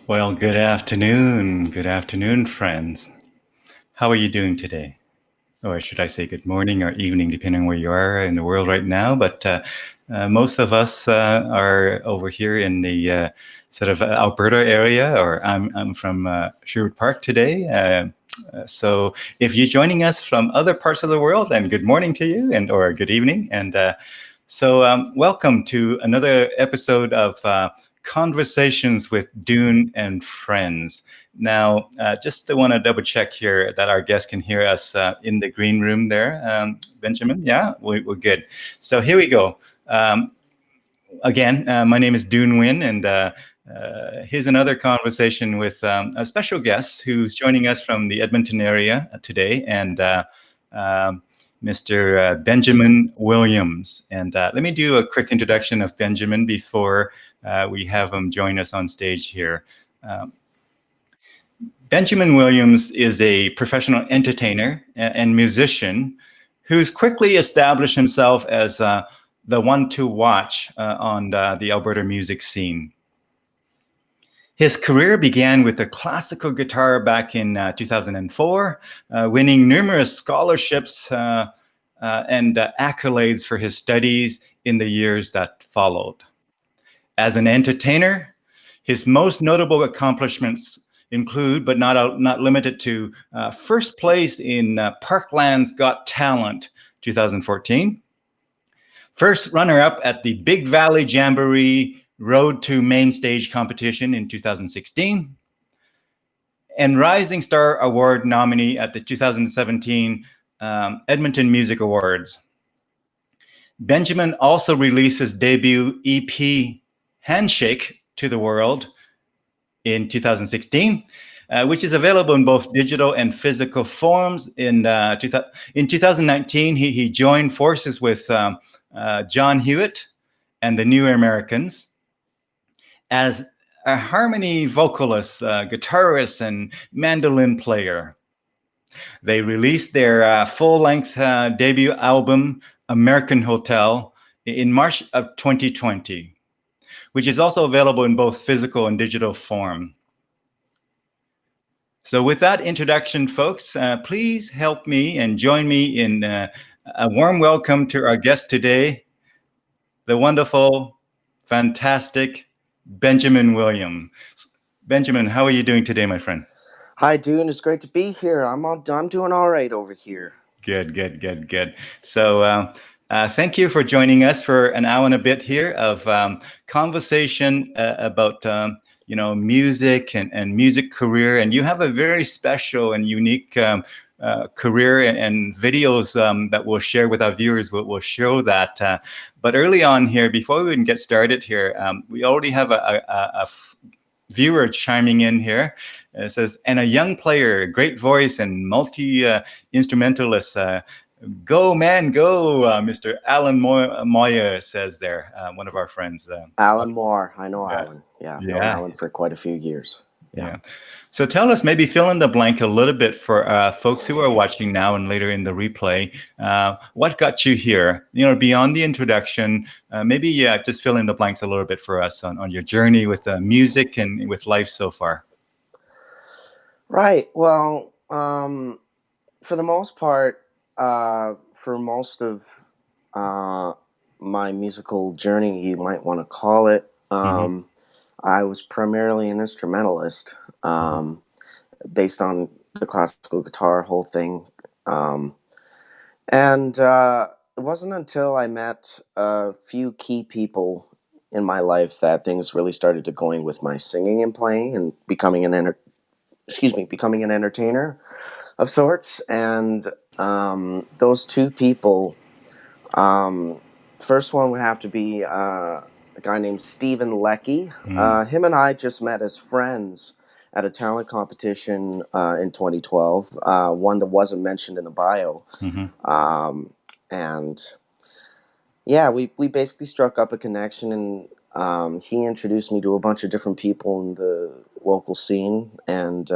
Well, good afternoon. Good afternoon, friends. How are you doing today? Or should I say good morning or evening, depending on where you are in the world right now. But most of us are over here in the sort of Alberta area, or I'm from Sherwood Park today. So if you're joining us from other parts of the world, then good morning to you and or good evening. And welcome to another episode of Conversations with Dune and Friends. Now, just want to double check here that our guests can hear us in the green room there, Benjamin. Yeah, we're good. So here we go. Again, my name is Dune Win, and here's another conversation with a special guest who's joining us from the Edmonton area today, and Mr. Benjamin Williams. And let me do a quick introduction of Benjamin before we have him join us on stage here. Benjamin Williams is a professional entertainer and musician who's quickly established himself as the one to watch on the Alberta music scene. His career began with the classical guitar back in 2004, winning numerous scholarships and accolades for his studies in the years that followed. As an entertainer, his most notable accomplishments include, but not limited to, first place in Parkland's Got Talent 2014, first runner-up at the Big Valley Jamboree Road to Mainstage competition in 2016, and Rising Star Award nominee at the 2017 Edmonton Music Awards. Benjamin also released his debut EP, Handshake To The World, in 2016, which is available in both digital and physical forms. In 2019, he joined forces with John Hewitt and the New Americans as a harmony vocalist, guitarist, and mandolin player. They released their full-length debut album, American Hotel, in March of 2020. Which is also available in both physical and digital form. So with that introduction, folks, please help me and join me in a warm welcome to our guest today, the wonderful, fantastic Benjamin Williams. Benjamin, how are you doing today, my friend? Hi, Dune. It's great to be here. I'm doing all right over here. Good. So thank you for joining us for an hour and a bit here of conversation about music and music career. And you have a very special and unique career and videos that we'll share with our viewers. We'll show that. But early on here, before we even get started here, we already have a viewer chiming in here. It says, and a young player, great voice and multi-instrumentalist. Go, man, go, Mr. Alan Moyer says there, one of our friends. Alan Moore. I know yeah. Alan. Yeah, I've known Alan for quite a few years. Yeah. So tell us, maybe fill in the blank a little bit for folks who are watching now and later in the replay. What got you here? Beyond the introduction, maybe just fill in the blanks a little bit for us on your journey with music and with life so far. Right. Well, for the most part, for most of my musical journey, you might want to call it, I was primarily an instrumentalist, based on the classical guitar whole thing. And it wasn't until I met a few key people in my life that things really started to going with my singing and playing and becoming an entertainer of sorts. And those two people, first one would have to be a guy named Stephen Leckie. Him and I just met as friends at a talent competition in 2012, one that wasn't mentioned in the bio. And yeah, we basically struck up a connection, and he introduced me to a bunch of different people in the local scene. And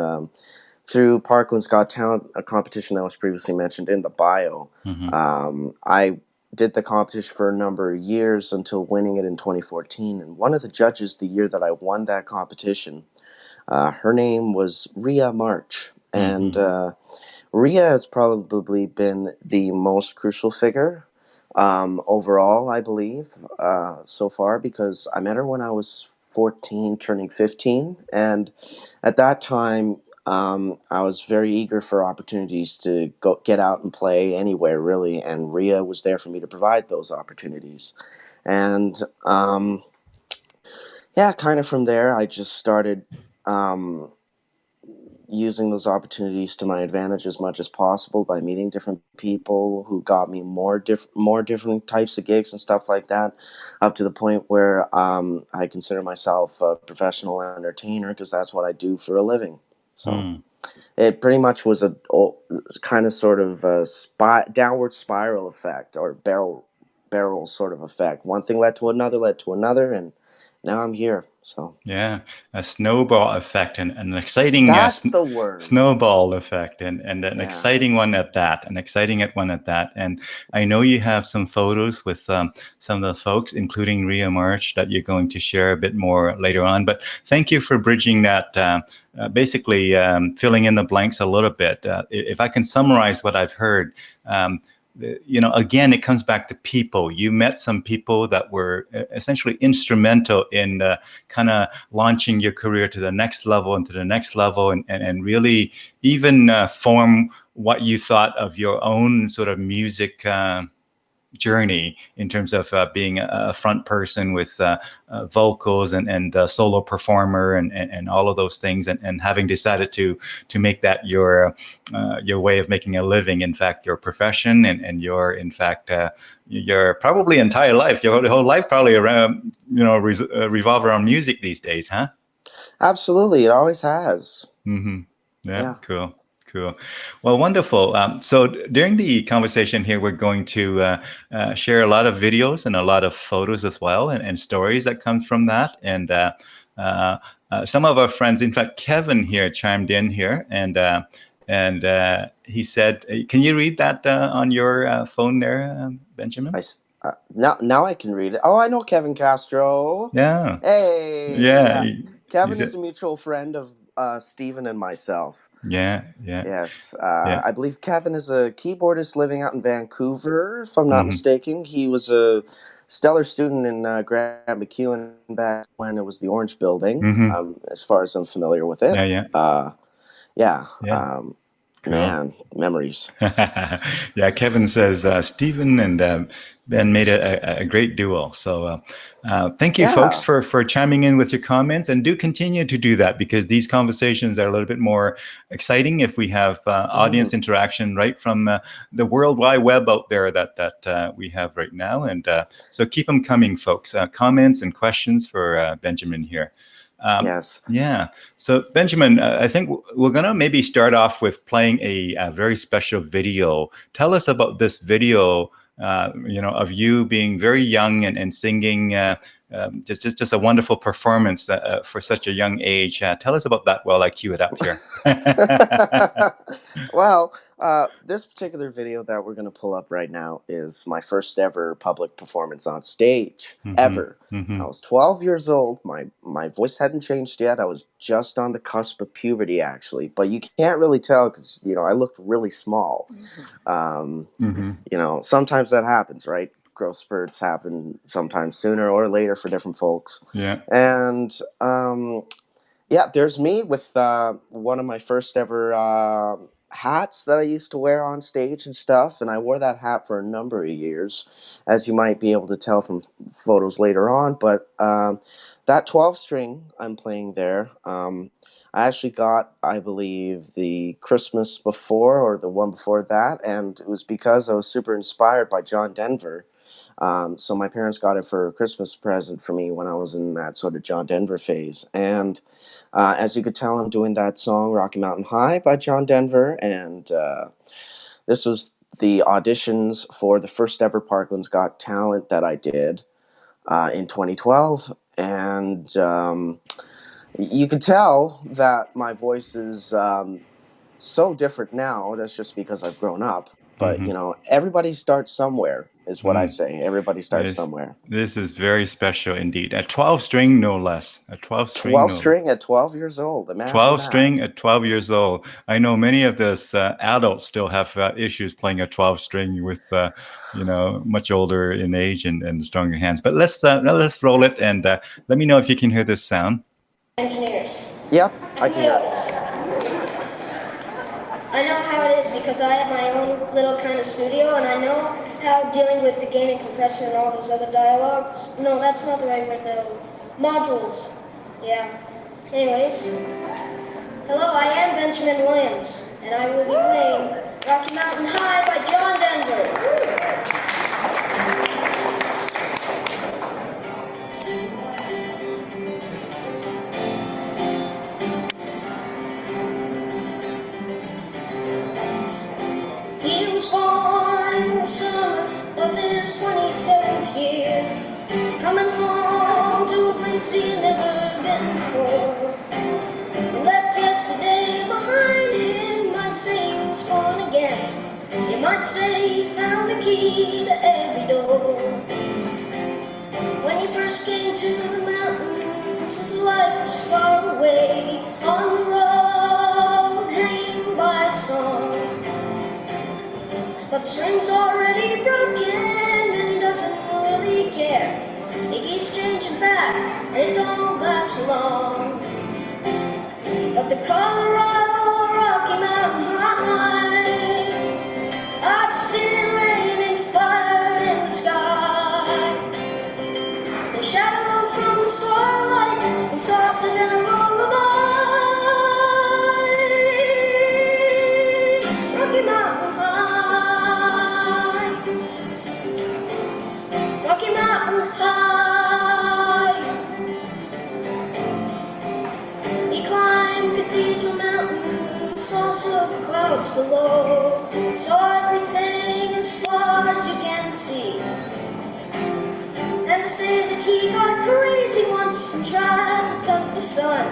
through Parkland's Got Talent, a competition that was previously mentioned in the bio, I did the competition for a number of years until winning it in 2014. And one of the judges the year that I won that competition Her name was Rhea March, and Hmm. Rhea has probably been the most crucial figure overall, I believe, so far, because I met her when I was 14, turning 15. And at that time, I was very eager for opportunities to go get out and play anywhere, really. And Rhea was there for me to provide those opportunities. And yeah, kind of from there, I just started. Um, Using those opportunities to my advantage as much as possible by meeting different people who got me more different types of gigs and stuff like that, up to the point where I consider myself a professional entertainer because that's what I do for a living. So Mm. it pretty much was a kind of sort of a downward spiral effect, or barrel sort of effect. One thing led to another, and now I'm here. So Yeah, a snowball effect, and an exciting that's the word. snowball effect, and an Yeah. exciting one at that, an exciting one at that. And I know you have some photos with some of the folks, including Rhea March, that you're going to share a bit more later on. But thank you for bridging that, basically filling in the blanks a little bit. If I can summarize what I've heard. Again, it comes back to people. You met some people that were essentially instrumental in kind of launching your career to the next level and to the next level, and really even form what you thought of your own sort of music journey in terms of being a front person with vocals and solo performer and all of those things, and having decided to make that your way of making a living, in fact your profession, and your, in fact, your probably entire life, your whole life probably around, revolve around music these days, huh? Absolutely, it always has. Mm-hmm. Yeah, Yeah. cool. Cool. Well, wonderful. So during the conversation here, we're going to share a lot of videos and a lot of photos as well, and stories that come from that. And uh, some of our friends, in fact, Kevin here chimed in here, and he said, "Can you read that on your phone there, Benjamin?" Now I can read it. Oh, I know Kevin Castro. Yeah, Hey, yeah. yeah. He's Kevin a, is a mutual friend of Stephen and myself. yeah, yeah, Yes, yeah. I believe Kevin is a keyboardist living out in Vancouver, if I'm not Hmm. mistaken. He was a stellar student in Grant McEwen back when it was the Orange Building, Hmm. as far as I'm familiar with it. Yeah, yeah, Yeah, yeah. Cool. man, memories. Yeah, Kevin says Stephen and Ben made a great duo. So thank you, folks, Yeah. for chiming in with your comments, and do continue to do that, because these conversations are a little bit more exciting if we have Mhm. audience interaction right from the World Wide Web out there that we have right now. And so keep them coming, folks. Comments and questions for Benjamin here. Um, Yes. yeah. So, Benjamin, I think we're going to maybe start off with playing a very special video. Tell us about this video, of you being very young and singing, just a wonderful performance for such a young age. Tell us about that while I cue it up here. Well, this particular video that we're going to pull up right now is my first ever public performance on stage Hmm. ever. I Hmm. was 12 years old. My voice hadn't changed yet. I was just on the cusp of puberty, actually, but you can't really tell because I looked really small. Um, Hmm. Sometimes that happens, right? Growth spurts happen sometimes sooner or later for different folks, Yeah. and yeah, there's me with one of my first ever hats that I used to wear on stage and stuff, and I wore that hat for a number of years, as you might be able to tell from photos later on. But that 12 string I'm playing there, I actually got, I believe, the Christmas before or the one before that, and it was because I was super inspired by John Denver. So my parents got it for a Christmas present for me when I was in that sort of John Denver phase. And as you could tell, I'm doing that song Rocky Mountain High by John Denver. And this was the auditions for the first ever Parkland's Got Talent that I did in 2012. And you could tell that my voice is so different now. That's just because I've grown up. But everybody starts somewhere, is what I say. Everybody starts This, somewhere. this is very special indeed. A 12 string, no less. A 12 string, 12 string at 12 years old. Imagine 12 that. string at 12 years old. I know many of those adults still have issues playing a 12 string with, much older in age and stronger hands. But let's roll it and let me know if you can hear this sound. Engineers. Yep, I can hear this. I know how it is because I have my own little kind of studio, and I know how dealing with the gain and compressor and all those other dialogues. No, that's not the right word, though. Modules. Yeah. Anyways. Hello, I am Benjamin Williams, and I will be playing Rocky Mountain High by John Denver. He was born in the summer of his 27th year, coming home to a place he'd never been before. He left yesterday behind him, might say he was born again. You might say he found the key to every door. When he first came to the mountains, his life was far away, on the road, hanging by a song. But the string's already broken and he doesn't really care. It keeps changing fast and it don't last for long. But the Colorado Rocky Mountain High, I've seen it rain and fire in the sky. The shadow from the starlight is softer than a lullaby. Rocky Mountain High, Rocky Mountain High. He climbed Cathedral Mountain, saw silver clouds below, saw everything as far as you can see. And to say that he got crazy once and tried to touch the sun,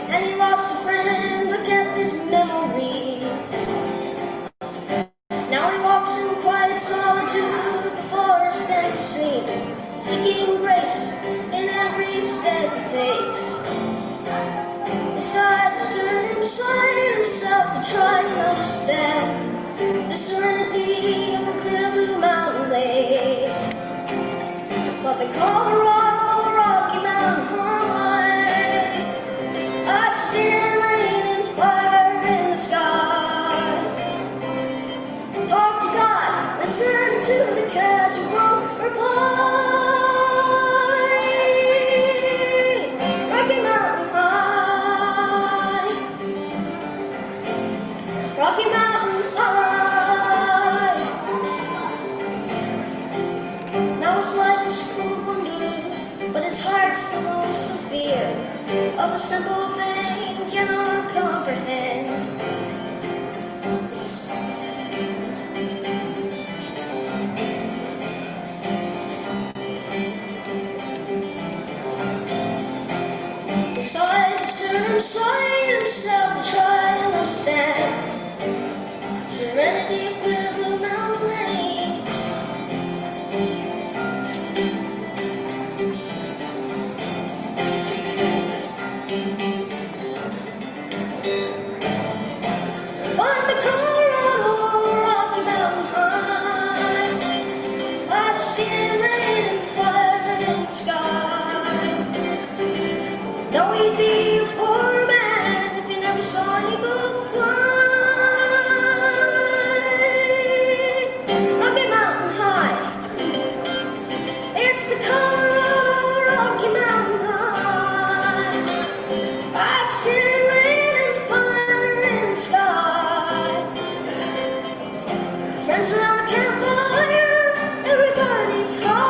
and he lost a friend but kept his memories. Now he walks in quiet solitude, the forest and the streams, seeking grace in every step he takes. He decided to turn inside himself to try and understand the serenity of the clear blue mountain lake. But the Colorado Rocky Mountain High, I've seen it rain and fire in the sky. Talk to God, listen to the casual reply. Rocky Mountain High, Rocky Mountain High. Now his life is full of wonder, but his heart still knows some fear of a simple thing cannot comprehend. Decided to turn inside himself to try and understand serenity of clear blue mountain lakes. But the Colorado Rocky Mountain High, I've seen it rain and fire in the sky. Though he'd be a poor man if he never saw an eagle fly. Rocky Mountain High, it's the Colorado Rocky Mountain High. I've seen it rain and fire in the sky. Friends around the campfire, everybody's high.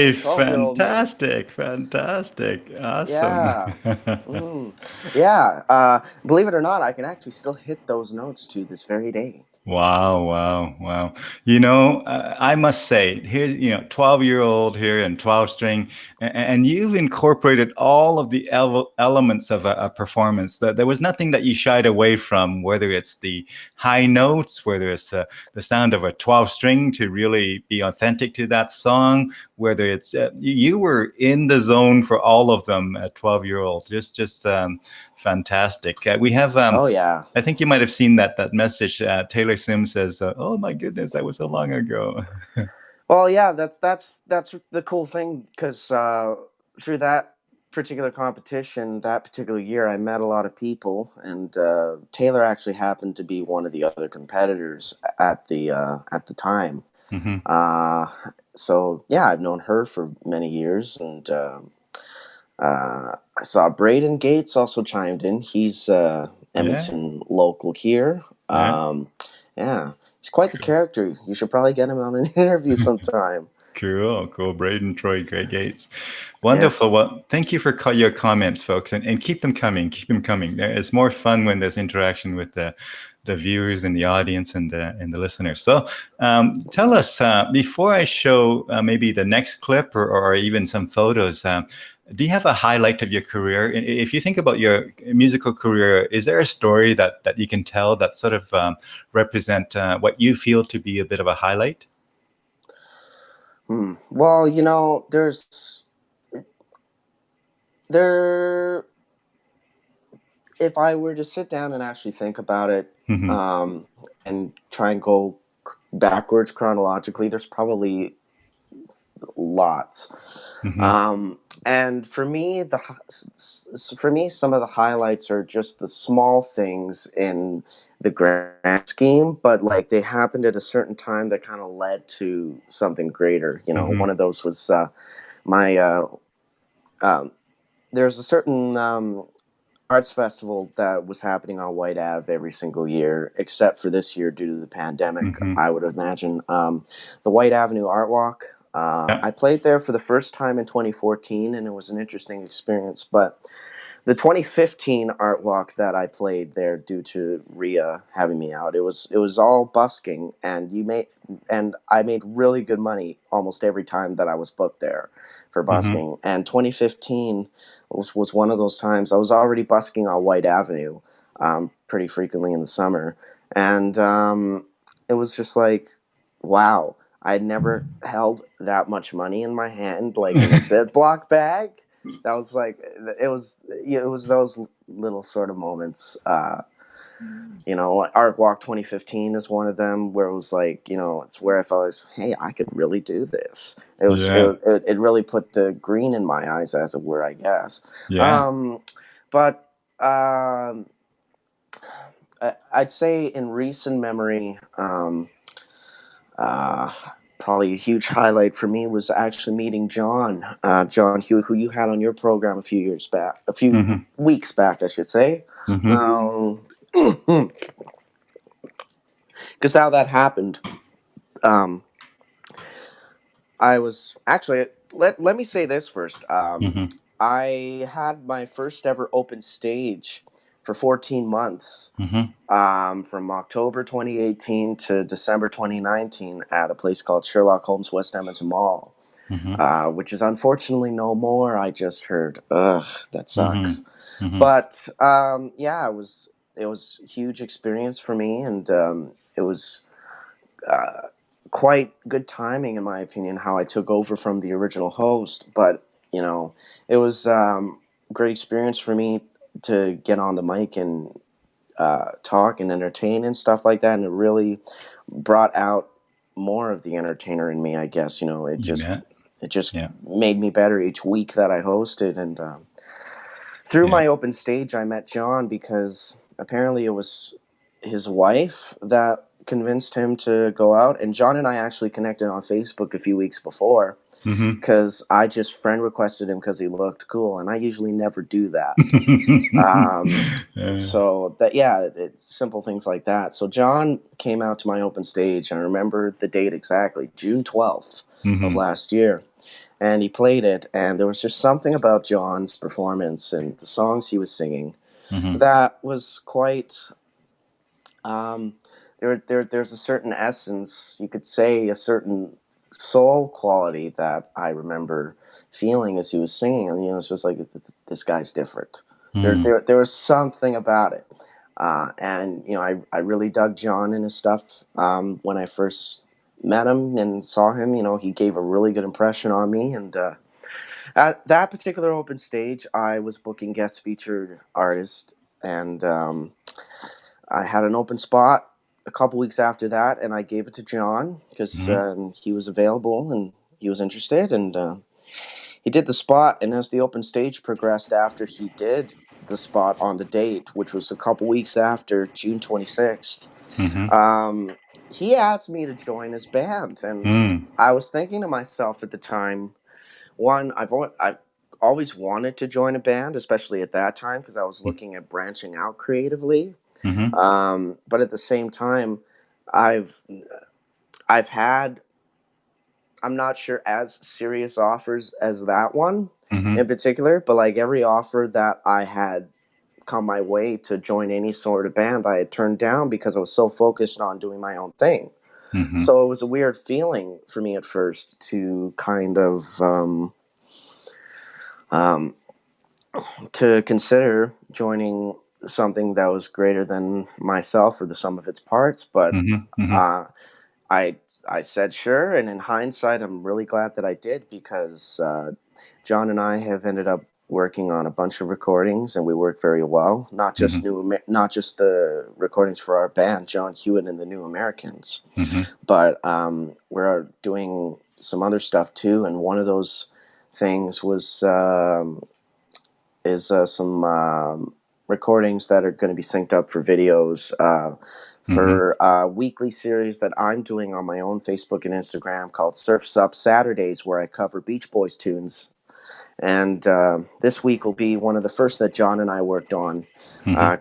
Hey, 12-year-old me. fantastic. Awesome. Yeah. Yeah. Believe it or not, I can actually still hit those notes to this very day. Wow. I must say, here's, 12-year-old here and 12 string, and you've incorporated all of the elements of a performance. That there was nothing that you shied away from, whether it's the high notes, whether it's the sound of a 12 string to really be authentic to that song, whether it's you were in the zone for all of them at 12-year-old. Just fantastic. We have Oh yeah. I think you might have seen that message. Taylor Sims says, "Oh my goodness, that was so long ago." Well, yeah, that's the cool thing, because through that particular competition, that particular year, I met a lot of people, and Taylor actually happened to be one of the other competitors at the time. Hmm. So yeah, I've known her for many years, and I saw Braden Gates also chimed in. He's Yeah, Edmonton local here. yeah. Yeah, he's quite the character. You should probably get him on an interview sometime. Cool. Braden, Troy, Greg Gates. Yes. Wonderful. Well, thank you for your comments, folks, and keep them coming. Keep them coming. It's more fun when there's interaction with the viewers and the audience and the listeners. So tell us, before I show maybe the next clip or even some photos, do you have a highlight of your career? If you think about your musical career, is there a story that you can tell that sort of represent what you feel to be a bit of a highlight? Well, there. If I were to sit down and actually think about it, Hmm. and try and go backwards chronologically, there's probably lots. Hmm. And for me, some of the highlights are just the small things in the grand scheme, but like they happened at a certain time that kind of led to something greater. Hmm. One of those was my. Um, there's a certain arts festival that was happening on White Ave every single year, except for this year due to the pandemic, Hmm. I would imagine. The White Avenue Art Walk. Yeah. I played there for the first time in 2014, and it was an interesting experience. But the 2015 Art Walk that I played there, due to Ria having me out, it was all busking, and I made really good money almost every time that I was booked there for Hmm. busking. And 2015 was one of those times. I was already busking on White Avenue pretty frequently in the summer, and it was just like, wow, I'd never held that much money in my hand, like in a Ziploc bag. That was like, it was those little sort of moments. Like Art Walk 2015 is one of them, where it was like, it's where I felt like, hey, I could really do this. Yeah. It really put the green in my eyes, as it were, I guess. Yeah. But I'd say in recent memory, uh, probably a huge highlight for me was actually meeting John Hewitt, who you had on your program a few Hmm. weeks back, I should say. Hmm. Because how that happened, um, I was actually, let me say this first. Hmm. I had my first ever open stage for 14 months, Hmm. from October 2018 to December 2019, at a place called Sherlock Holmes West Edmonton Mall, Hmm. which is unfortunately no more. I just heard. Ugh, that Hmm. sucks. Hmm. But yeah, it was a huge experience for me, and it was uh, quite good timing, in my opinion, how I took over from the original host. But it was great experience for me to get on the mic and talk and entertain and stuff like that, and it really brought out more of the entertainer in me, I guess. Yeah. It just Yeah. made me better each week that I hosted. And through Yeah. my open stage, I met John, because apparently it was his wife that convinced him to go out. And John and I actually connected on Facebook a few weeks before, Hmm. because I just friend requested him because he looked cool, and I usually never do that. So that, yeah, it's simple things like that. So John came out to my open stage. I remember the date exactly, June 12th of Hmm. last year. and he played it, and there was just something about John's performance and the songs he was singing Mm-hmm. that was quite. Um, there's a certain essence, you could say, a certain soul quality that I remember feeling as he was singing, and it's just like this guy's different. Mm. There was something about it, and I really dug John and his stuff when I first met him and saw him. He gave a really good impression on me, and at that particular open stage, I was booking guest featured artist, and I had an open spot a couple weeks after that, and I gave it to John because Mm-hmm. he was available and he was interested, and he did the spot. And as the open stage progressed, after he did the spot on the date, which was a couple weeks after June 26th, Mm-hmm. um, he asked me to join his band, and Mm. I was thinking to myself at the time, one, I've always wanted to join a band, especially at that time because I was looking at branching out creatively. Mm-hmm. But at the same time, I've I've had, I'm not sure, as serious offers as that one Mm-hmm. in particular, but like every offer that I had come my way to join any sort of band, I had turned down because I was so focused on doing my own thing. Mm-hmm. So it was a weird feeling for me at first to kind of um, to consider joining something that was greater than myself or the sum of its parts, but Mm-hmm. Mm-hmm. uh, I I said sure, and in hindsight, I'm really glad that I did because John and I have ended up working on a bunch of recordings, and we work very well. Mm-hmm. Not just the recordings for our band, John Hewitt and the New Americans, Mm-hmm. but we're doing some other stuff too. And one of those things was is some recordings that are going to be synced up for videos Mm-hmm. for a weekly series that I'm doing on my own Facebook and Instagram called Surfs Up Saturdays, where I cover Beach Boys tunes. And this week will be one of the first that John and I worked on. Uh,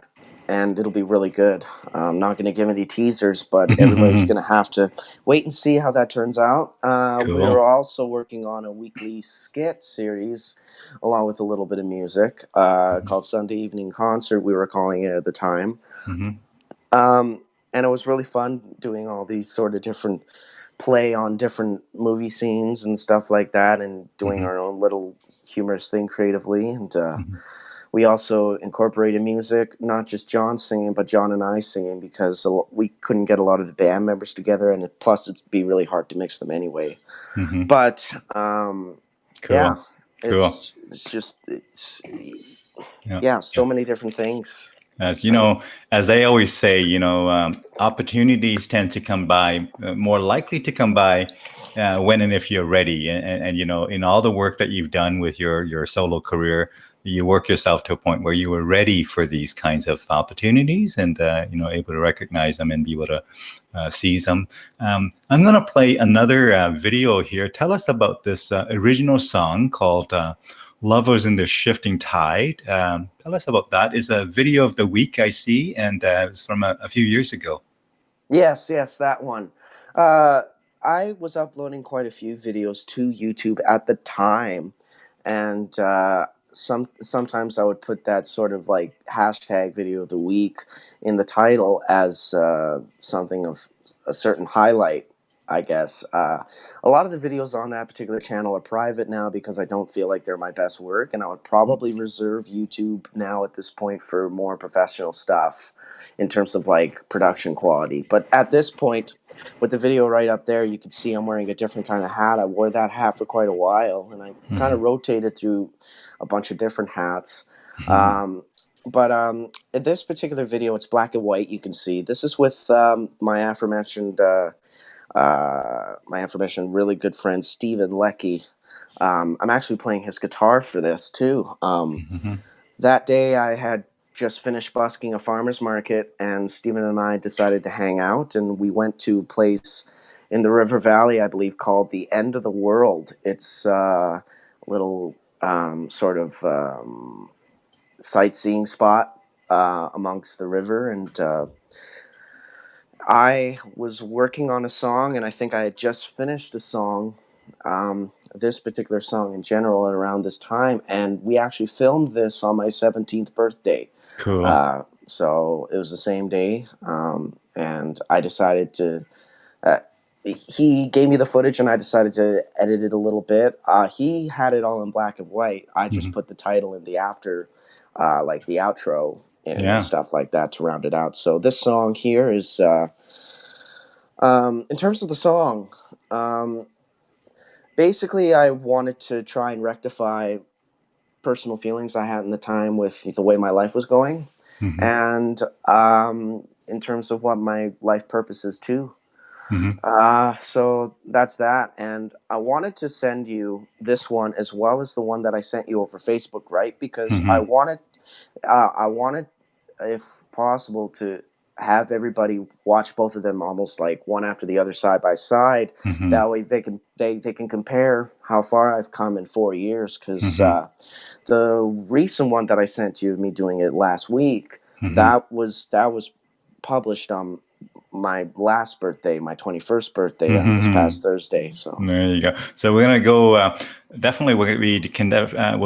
and it'll be really good. I'm not going to give any teasers, but everybody's Mm-hmm. going to have to wait and see how that turns out. We're Cool. also working on a weekly skit series, along with a little bit of music, called Sunday Evening Concert, we were calling it at the time. Mm-hmm. And it was really fun doing all these sort of different play on different movie scenes and stuff like that, and doing Mm-hmm. our own little humorous thing creatively. And Mm-hmm. we also incorporated music, not just John singing, but John and I singing, because we couldn't get a lot of the band members together, and plus it'd be really hard to mix them anyway. Mm-hmm. But yeah, Cool. Cool. it's Yeah. yeah, Yeah. so many different things. As you Right. know, as they always say, opportunities tend to come by, more likely to come by when and if you're ready. And in all the work that you've done with your solo career, you work yourself to a point where you were ready for these kinds of opportunities, and able to recognize them and be able to seize them. I'm going to play another video here. Tell us about this original song called Lovers in the Shifting Tide. Tell us about that. It's a video of the week, I see, and it's from a few years ago. Yes, that one. Uh, I was uploading quite a few videos to YouTube at the time, and sometimes I would put that sort of like hashtag video of the week in the title as something of a certain highlight, I guess. A lot of the videos on that particular channel are private now because I don't feel like they're my best work, and I would probably reserve YouTube now at this point for more professional stuff in terms of like production quality. But at this point, with the video right up there, you can see I'm wearing a different kind of hat. I wore that hat for quite a while, and I kind of Mm-hmm. rotated through a bunch of different hats. Mm-hmm. But in this particular video, it's black and white. You can see this is with my aforementioned really good friend Stephen Leckie. I'm actually playing his guitar for this too. Mm-hmm. That day, I had just finished busking a farmer's market, and Stephen and I decided to hang out, and we went to a place in the River Valley, I believe, called the End of the World. It's a little sort of sightseeing spot amongst the river, and I was working on a song, and I think I had just finished a song this particular song in general at around this time, and we actually filmed this on my 17th birthday. Cool. So it was the same day, and I decided to. He gave me the footage, and I decided to edit it a little bit. He had it all in black and white. I just put the title in the after, like the outro and stuff like that to round it out. So this song here is, in terms of the song, basically I wanted to try and rectify personal feelings I had in the time with the way my life was going, and in terms of what my life purpose is too. So that's that, and I wanted to send you this one as well as the one that I sent you over Facebook, right? Because I wanted, if possible, to have everybody watch both of them almost like one after the other, side by side. That way they can compare how far I've come in 4 years. Because the recent one that I sent to you, me doing it last week, that was published on my last birthday, my 21st birthday, on this past Thursday. So there you go. So we're gonna go. Definitely, we'll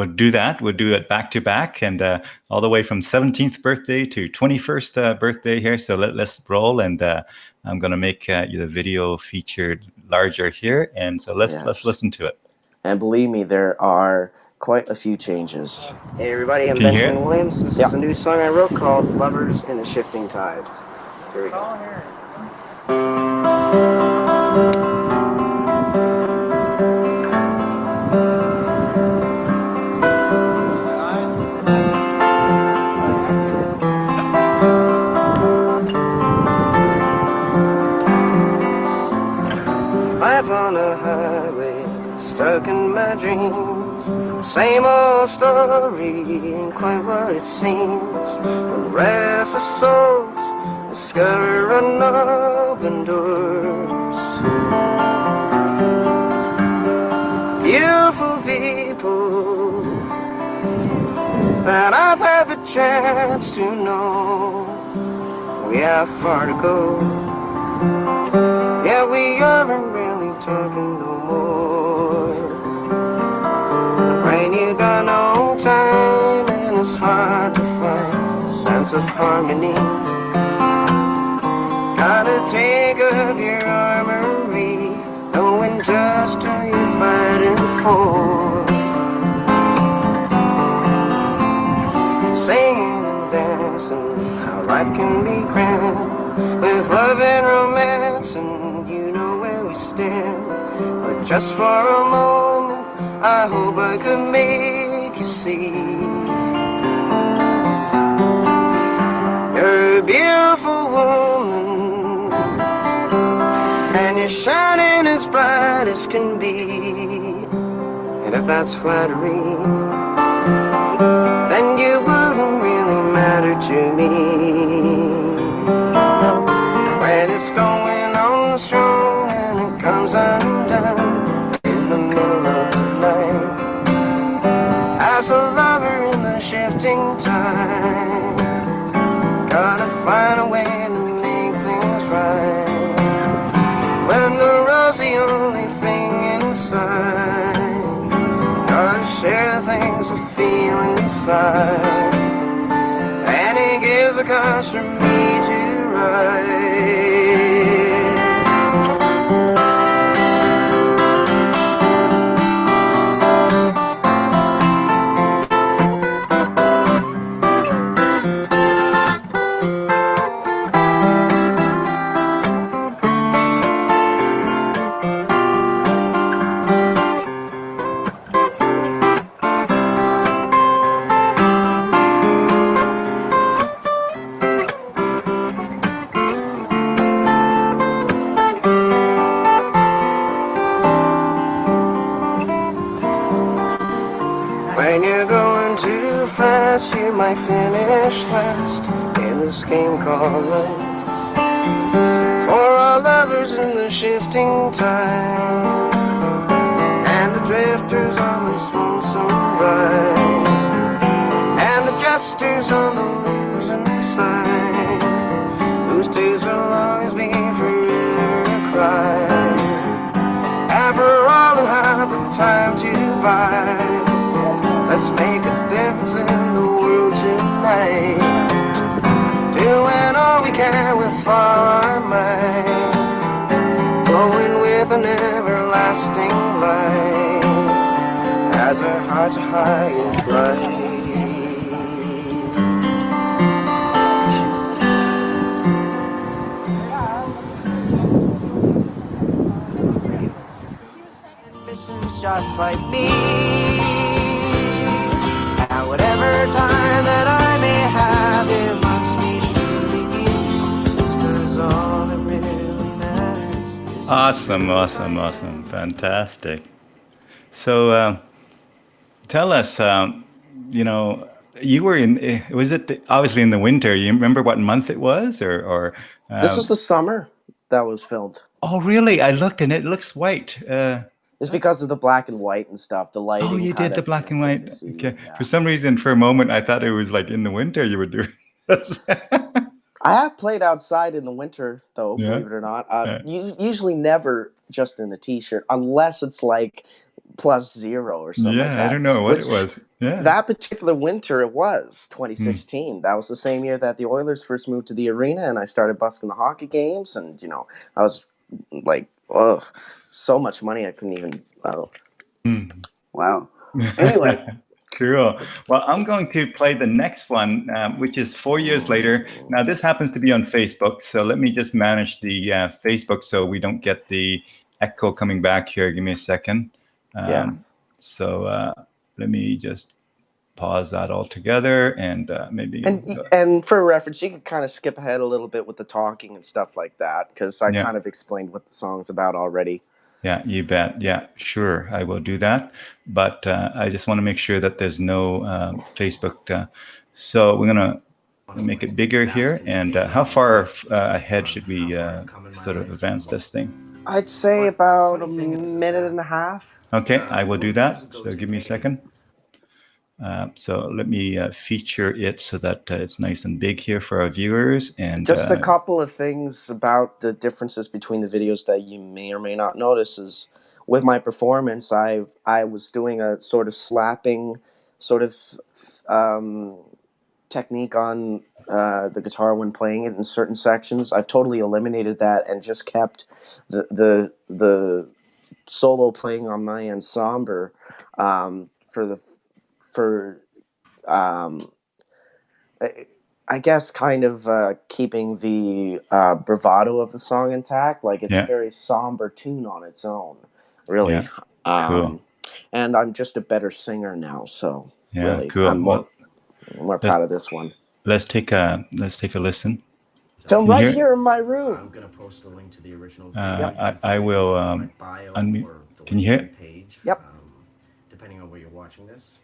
do that. We'll do it back to back, and all the way from 17th birthday to 21st birthday here. So let's roll, and I'm gonna make the video featured larger here, and so let's listen to it. And believe me, there are quite a few changes. Hey everybody, I'm Benjamin Williams. This is a new song I wrote called "Lovers in the Shifting Tide." Here we go. Life on a highway, stuck in my dreams. Same old story, ain't quite what it seems. Restless souls discover unopened doors. Beautiful people that I've had the chance to know. We have far to go. Yeah, we aren't really talking no more. Right, you got no time, and it's hard to find a sense of harmony. Gotta take up your armory, knowing just who you're fighting for. Singing and dancing, how life can be grand. With love and romance, and you know where we stand. But just for a moment, I hope I could make you see. You're a beautiful woman, and you're shining as bright as can be. And if that's flattery, then you wouldn't really matter to me. When it's going on strong and it comes undone in the middle of the night, as a lover in the shifting tide, gotta find a way to make things right. When the road's the only thing inside, gotta share things I feel inside. And it gives a cause for me to write. You might finish last in this game called life. For our lovers in the shifting tide, and the drifters on the lonesome ride, and the jesters on the losing side, whose tears will always be forever a cry. After all the time to buy. Let's make a difference in the world tonight, doing all we can with all our might, glowing with an everlasting light as our hearts are high in flight. Just like me, at whatever time that I may have, it must be surely you. It's 'cause all that really matters is Awesome. Fantastic. So tell us, you were was it obviously in the winter? You remember what month it was, or This was the summer that was filmed. oh, really? I looked and it looks white. It's because of the black and white and stuff. The lighting. Oh, you did the black and white. Okay. Yeah. For some reason, for a moment, I thought it was like in the winter you were doing this. I have played outside in the winter, though, Yeah. believe it or not. Usually never just in a t-shirt, unless it's like +0 or something like Yeah, that. I don't know what it Which- was. Yeah. That particular winter, it was 2016. That was the same year that the Oilers first moved to the arena, and I started busking the hockey games. And I was like, oh, so much money I couldn't even. Wow. Anyway, Cool. Well, I'm going to play the next one, which is 4 years later. Now, this happens to be on Facebook, so let me just manage the Facebook so we don't get the echo coming back here. Give me a second. yeah. So let me just pause that all together and maybe. And for reference, you can kind of skip ahead a little bit with the talking and stuff like that, because I Yeah. kind of explained what the song's about already. Yeah, you bet. Yeah, sure. I will do that. But I just want to make sure that there's no Facebook. So we're going to make it bigger here. And how far ahead should we sort of advance this thing? I'd say about a minute and a half. Okay, I will do that. So give me a second. So let me feature it so that it's nice and big here for our viewers. And Just a couple of things about the differences between the videos that you may or may not notice is with my performance, I was doing a sort of slapping sort of technique on the guitar when playing it in certain sections. I've totally eliminated that and just kept the solo playing on my ensemble I guess kind of keeping the bravado of the song intact. Like it's Yeah. a very somber tune on its own, really. Yeah. Cool. And I'm just a better singer now, so Yeah, really, cool. I'm more proud of this one. Let's take a listen. Filmed Can you right hear- here in my I'm room. going to post a link to the original I will my bio unmute. or the Can you hear LinkedIn page. Yep. Depending on where you're watching this.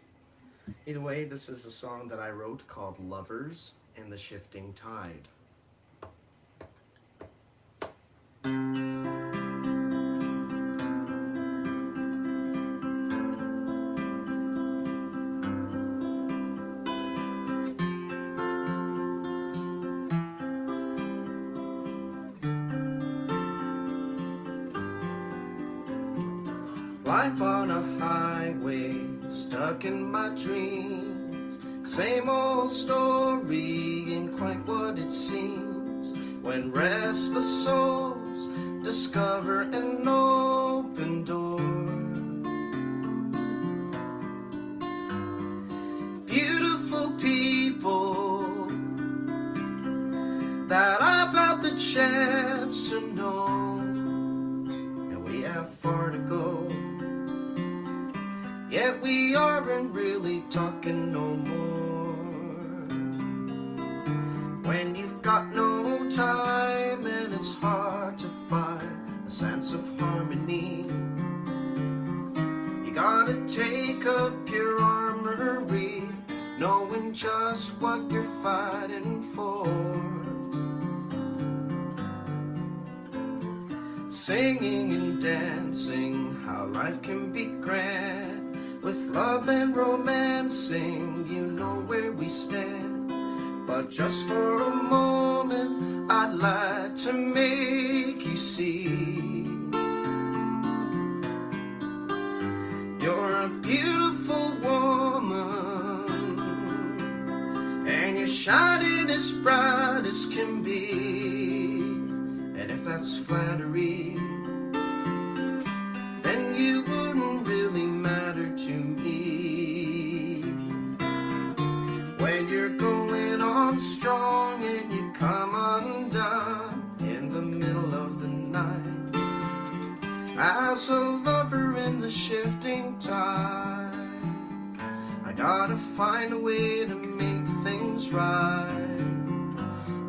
Either way, this is a song that I wrote called Lovers in the Shifting Tide. Life on a highway, stuck in my dreams. Same old story, ain't quite what it seems. When restless souls discover an open door. Beautiful people that I've had the chance to know. And we have far to go. Yet we aren't really talking no more. When you've got no time and it's hard to find a sense of harmony, you gotta take up your armory, knowing just what you're fighting for. Singing and dancing, how life can be grand. With love and romancing, you know where we stand. But just for a moment, I'd like to make you see. beautiful woman, and you're shining as bright as can be. And if that's flattery, then you wouldn't really matter to me. When you're going on strong and you come undone in the middle of the night, as a lover in the shifting tide, I gotta find a way to make things right.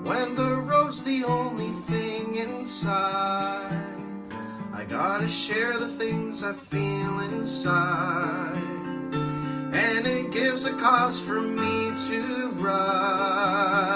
When the road's the only thing inside, I gotta share the things I feel inside, and it gives a cause for me to ride.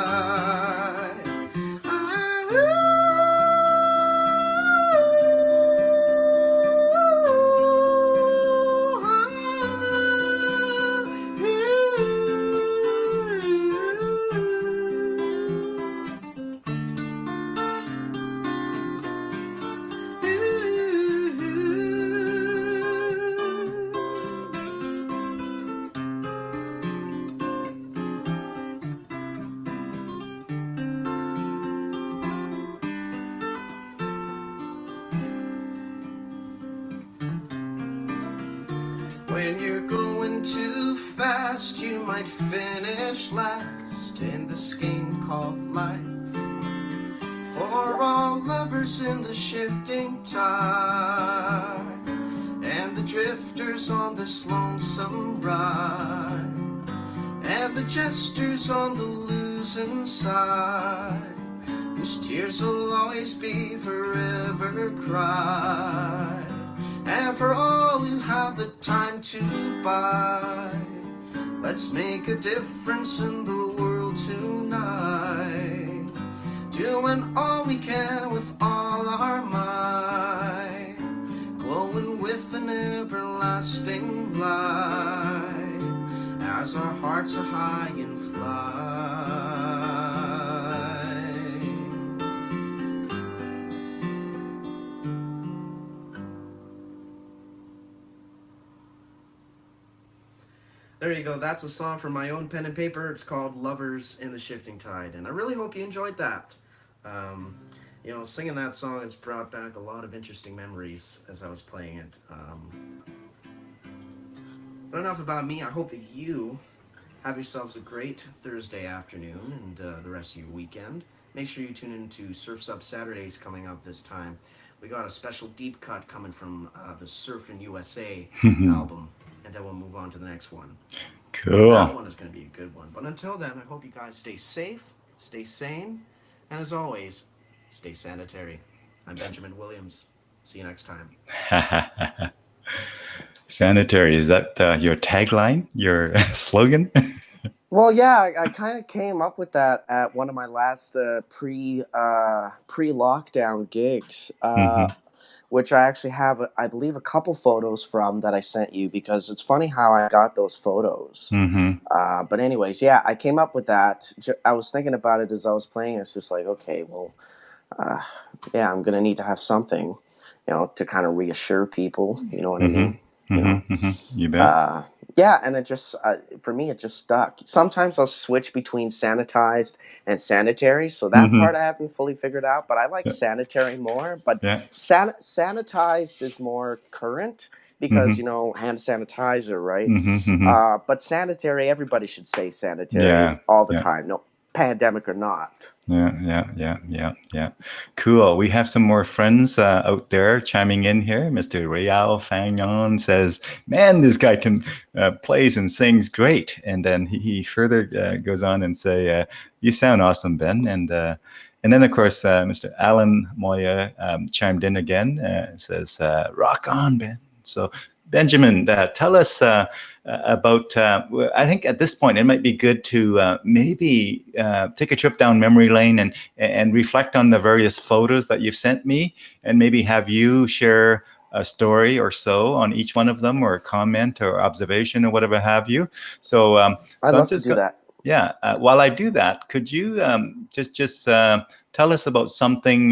When you're going too fast, you might finish last in this game called life. For all lovers in the shifting tide, and the drifters on this lonesome ride, and the jesters on the losing side, whose tears will always be forever cried. And for all who have the time to buy, let's make a difference in the world tonight, doing all we can with all our might, glowing with an everlasting light, as our hearts are high and fly. There you go. That's a song from my own pen and paper. It's called Lovers in the Shifting Tide, and I really hope you enjoyed that. You know, singing that song has brought back a lot of interesting memories as I was playing it. But enough about me. I hope that you have yourselves a great Thursday afternoon and the rest of your weekend. Make sure you tune in to Surf's Up Saturdays coming up this time. We got a special deep cut coming from the Surfin' USA album. And then we'll move on to the next one. Cool. That one is going to be a good one. But until then, I hope you guys stay safe, stay sane, and as always, stay sanitary. I'm Benjamin Williams. See you next time. Sanitary, is that your tagline, your slogan? Well, yeah, I kind of came up with that at one of my last pre-lockdown gigs. Which I actually have, I believe, a couple photos from that I sent you, because it's funny how I got those photos. But anyways, yeah, I came up with that. I was thinking about it as I was playing. It's just like, okay, well, yeah, I'm going to need to have something, you know, to kind of reassure people. You know what I mean? You bet. Yeah, and it just, for me, it just stuck. Sometimes I'll switch between sanitized and sanitary, so that part I haven't fully figured out, but I like sanitary more. But sanitized is more current because, you know, hand sanitizer, right? But sanitary, everybody should say sanitary all the time, no pandemic or not. Yeah. Cool. We have some more friends out there chiming in here. Mr. Real Fagnon says, man, this guy can plays and sings great. And then he further goes on and say, you sound awesome, Ben. And then, of course, Mr. Alan Moya chimed in again and says, rock on, Ben. So, Benjamin, tell us about, I think at this point, it might be good to maybe take a trip down memory lane and reflect on the various photos that you've sent me, and maybe have you share a story or so on each one of them, or a comment or observation or whatever have you. So I'd love to do that. Yeah. While I do that, could you just tell us about something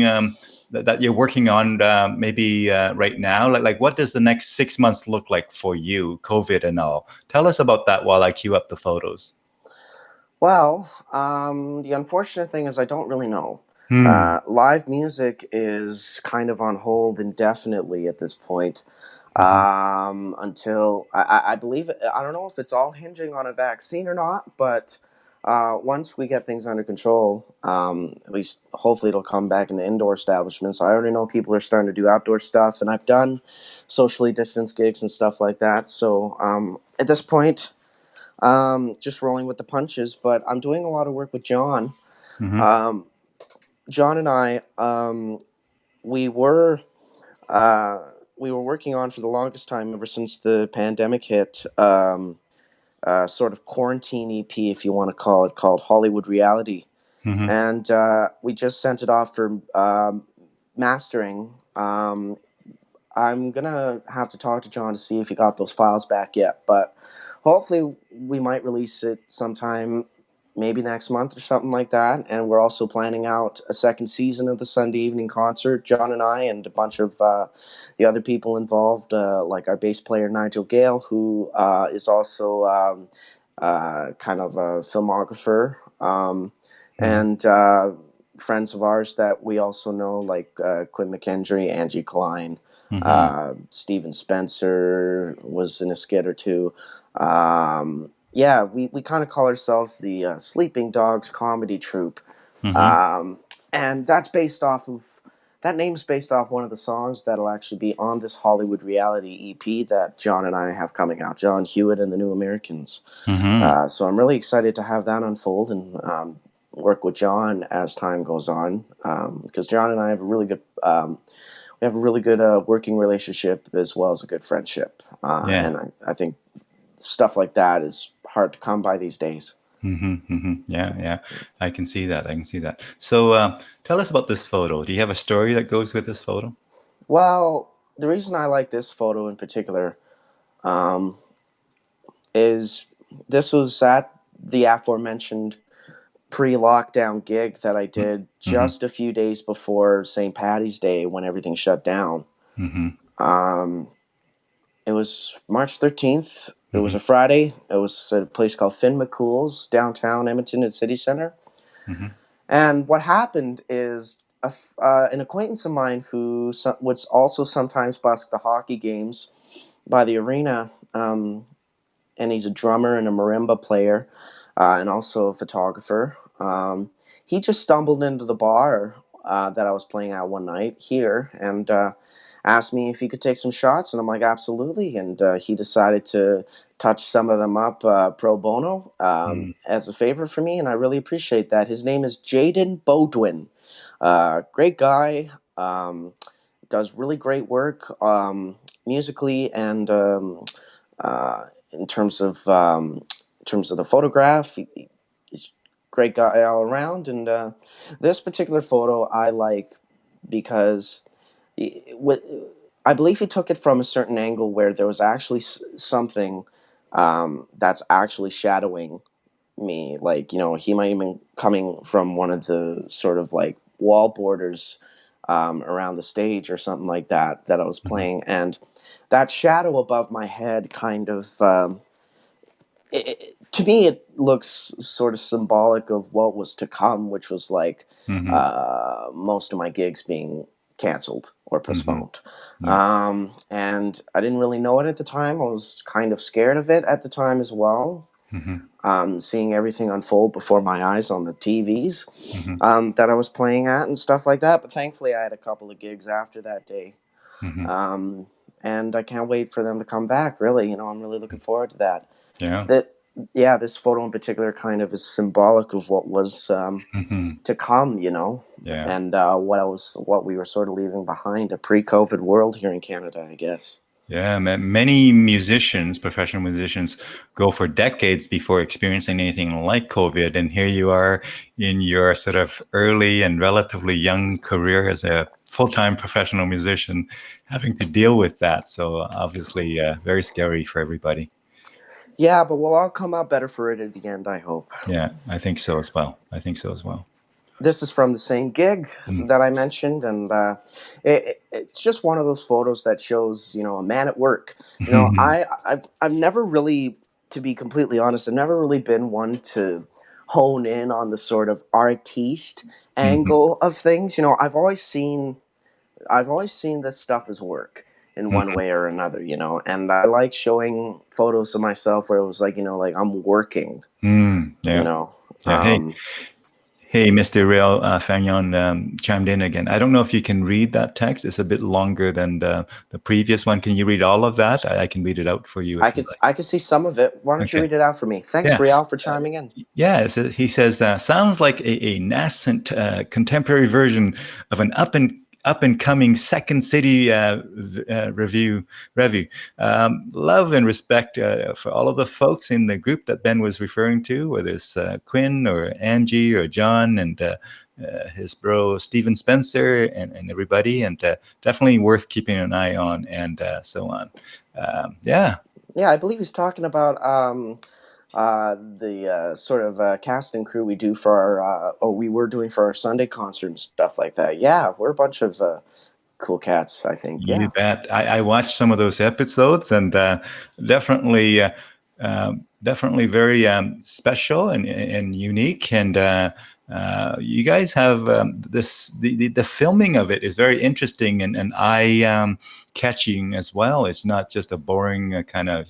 that you're working on maybe right now? Like what does the next 6 months look like for you, COVID and all? Tell us about that while I queue up the photos. Well, the unfortunate thing is I don't really know. Live music is kind of on hold indefinitely at this point. Until I believe, I don't know if it's all hinging on a vaccine or not, but once we get things under control, at least hopefully it'll come back into indoor establishments. I already know people are starting to do outdoor stuff, and I've done socially distanced gigs and stuff like that. So at this point, just rolling with the punches, but I'm doing a lot of work with John. John and I, we were working on for the longest time ever since the pandemic hit, sort of quarantine EP, if you want to call it, called Hollywood Reality. And we just sent it off for mastering. I'm going to have to talk to John to see if he got those files back yet, but hopefully we might release it sometime, maybe next month or something like that. And we're also planning out a second season of the Sunday evening concert, John and I and a bunch of the other people involved, like our bass player Nigel Gale, who is also kind of a filmographer, and friends of ours that we also know, like Quinn McKendry, Angie Klein, Steven Spencer was in a skit or two. Yeah, we kind of call ourselves the Sleeping Dogs Comedy Troupe. And that's based off of, that name's based off one of the songs that'll actually be on this Hollywood Reality EP that John and I have coming out, John Hewitt and the New Americans. So I'm really excited to have that unfold and work with John as time goes on, because John and I have a really good working relationship as well as a good friendship. And I think stuff like that is hard to come by these days. Yeah, I can see that. So tell us about this photo. Do you have a story that goes with this photo? Well, the reason I like this photo in particular is this was at the aforementioned pre-lockdown gig that I did just a few days before St. Paddy's Day when everything shut down. It was March 13th. It was a Friday. It was at a place called Finn McCool's downtown Edmonton at City Center. And what happened is an acquaintance of mine who would also sometimes busk the hockey games by the arena, and he's a drummer and a marimba player, and also a photographer. He just stumbled into the bar that I was playing at one night here and asked me if he could take some shots, and I'm like, absolutely. And he decided to touch some of them up pro bono as a favor for me, and I really appreciate that. His name is Jaden Bodwin. Great guy, does really great work musically and in terms of the photograph. He's a great guy all around, and this particular photo I like because I believe he took it from a certain angle where there was actually something that's actually shadowing me. Like, he might have been coming from one of the sort of like wall borders around the stage or something like that I was playing. And that shadow above my head kind of, to me, it looks sort of symbolic of what was to come, which was like most of my gigs being canceled or postponed. And I didn't really know it at the time. I was kind of scared of it at the time as well. Seeing everything unfold before my eyes on the TVs that I was playing at and stuff like that. But thankfully I had a couple of gigs after that day. And I can't wait for them to come back, really. I'm really looking forward to that. This photo in particular kind of is symbolic of what was to come, and what we were sort of leaving behind, a pre-COVID world here in Canada, I guess. Yeah, many musicians, professional musicians, go for decades before experiencing anything like COVID. And here you are in your sort of early and relatively young career as a full-time professional musician, having to deal with that. So obviously very scary for everybody. Yeah, but we'll all come out better for it at the end, I hope. Yeah, I think so as well. This is from the same gig that I mentioned, and it's just one of those photos that shows, a man at work. I've never really, to be completely honest, I've never really been one to hone in on the sort of artiste angle of things. I've always seen this stuff as work in one way or another, and I like showing photos of myself where it was like, like I'm working, Yeah. Hey, Mr. Real Fagnon chimed in again. I don't know if you can read that text. It's a bit longer than the previous one. Can you read all of that? I can read it out for you. I could see some of it. Why don't you read it out for me? Thanks, Real, for chiming in. Yeah, he says, sounds like a nascent contemporary version of an up and coming Second City review. Love and respect for all of the folks in the group that Ben was referring to, whether it's Quinn or Angie or John and his bro Stephen Spencer and everybody, and definitely worth keeping an eye on, and so on. Yeah, I believe he's talking about the sort of cast and crew we do for our we were doing for our Sunday concert and stuff like that. Yeah, we're a bunch of cool cats, I think. You bet. I watched some of those episodes, and definitely very special and unique. And you guys have the filming of it is very interesting and eye catching as well. It's not just a boring kind of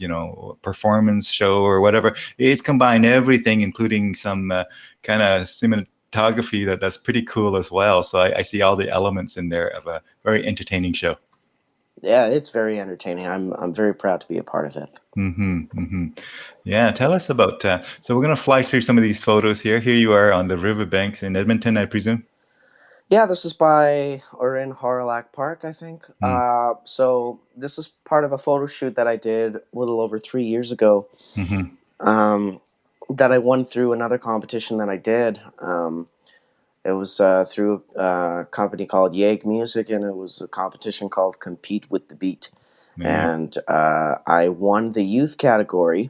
performance show or whatever. It's combined everything, including some kind of cinematography that's pretty cool as well. So I see all the elements in there of a very entertaining show. Yeah, it's very entertaining. I'm very proud to be a part of it. Yeah, tell us about. So we're going to fly through some of these photos here. Here you are on the riverbanks in Edmonton, I presume. Yeah, this is in Horilac Park, I think. So this is part of a photo shoot that I did a little over 3 years ago. That I won through another competition that I did. It was through a company called Yag Music, and it was a competition called Compete with the Beat. And I won the youth category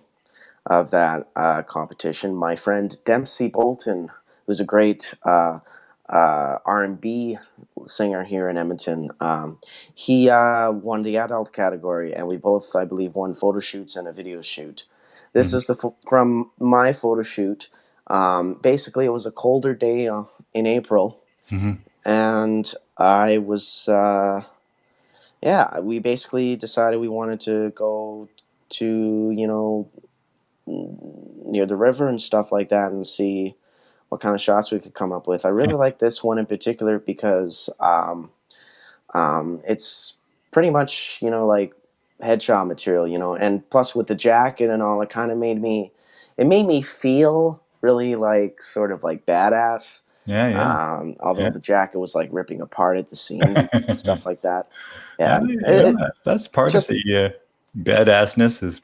of that competition. My friend Dempsey Bolton, who's a great R&B singer here in Edmonton, he won the adult category, and we both, I believe, won photo shoots and a video shoot. This is from my photo shoot. Basically, it was a colder day in April, and I was, we basically decided we wanted to go to, near the river and stuff like that and see what kind of shots we could come up with. I really like this one in particular because it's pretty much, like headshot material, and plus with the jacket and all, it kind of made me feel really like sort of like badass. Although the jacket was like ripping apart at the seams and stuff like that. That's part of the badassness. Is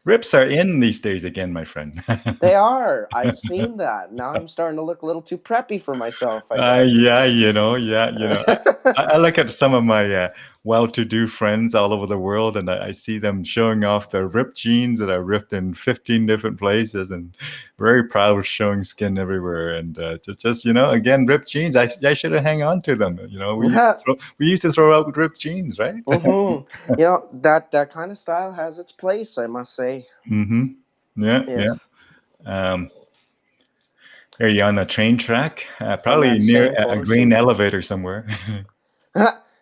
rips are in these days again, my friend. They are. I've seen that. Now I'm starting to look a little too preppy for myself, I guess. I look at some of my well-to-do friends all over the world, and I see them showing off their ripped jeans that are ripped in 15 different places, and very proud of showing skin everywhere. And just again, ripped jeans. I should have hang on to them. We used to throw out ripped jeans, right? That kind of style has its place, I must say. Are you on a train track? Probably near a grain elevator somewhere.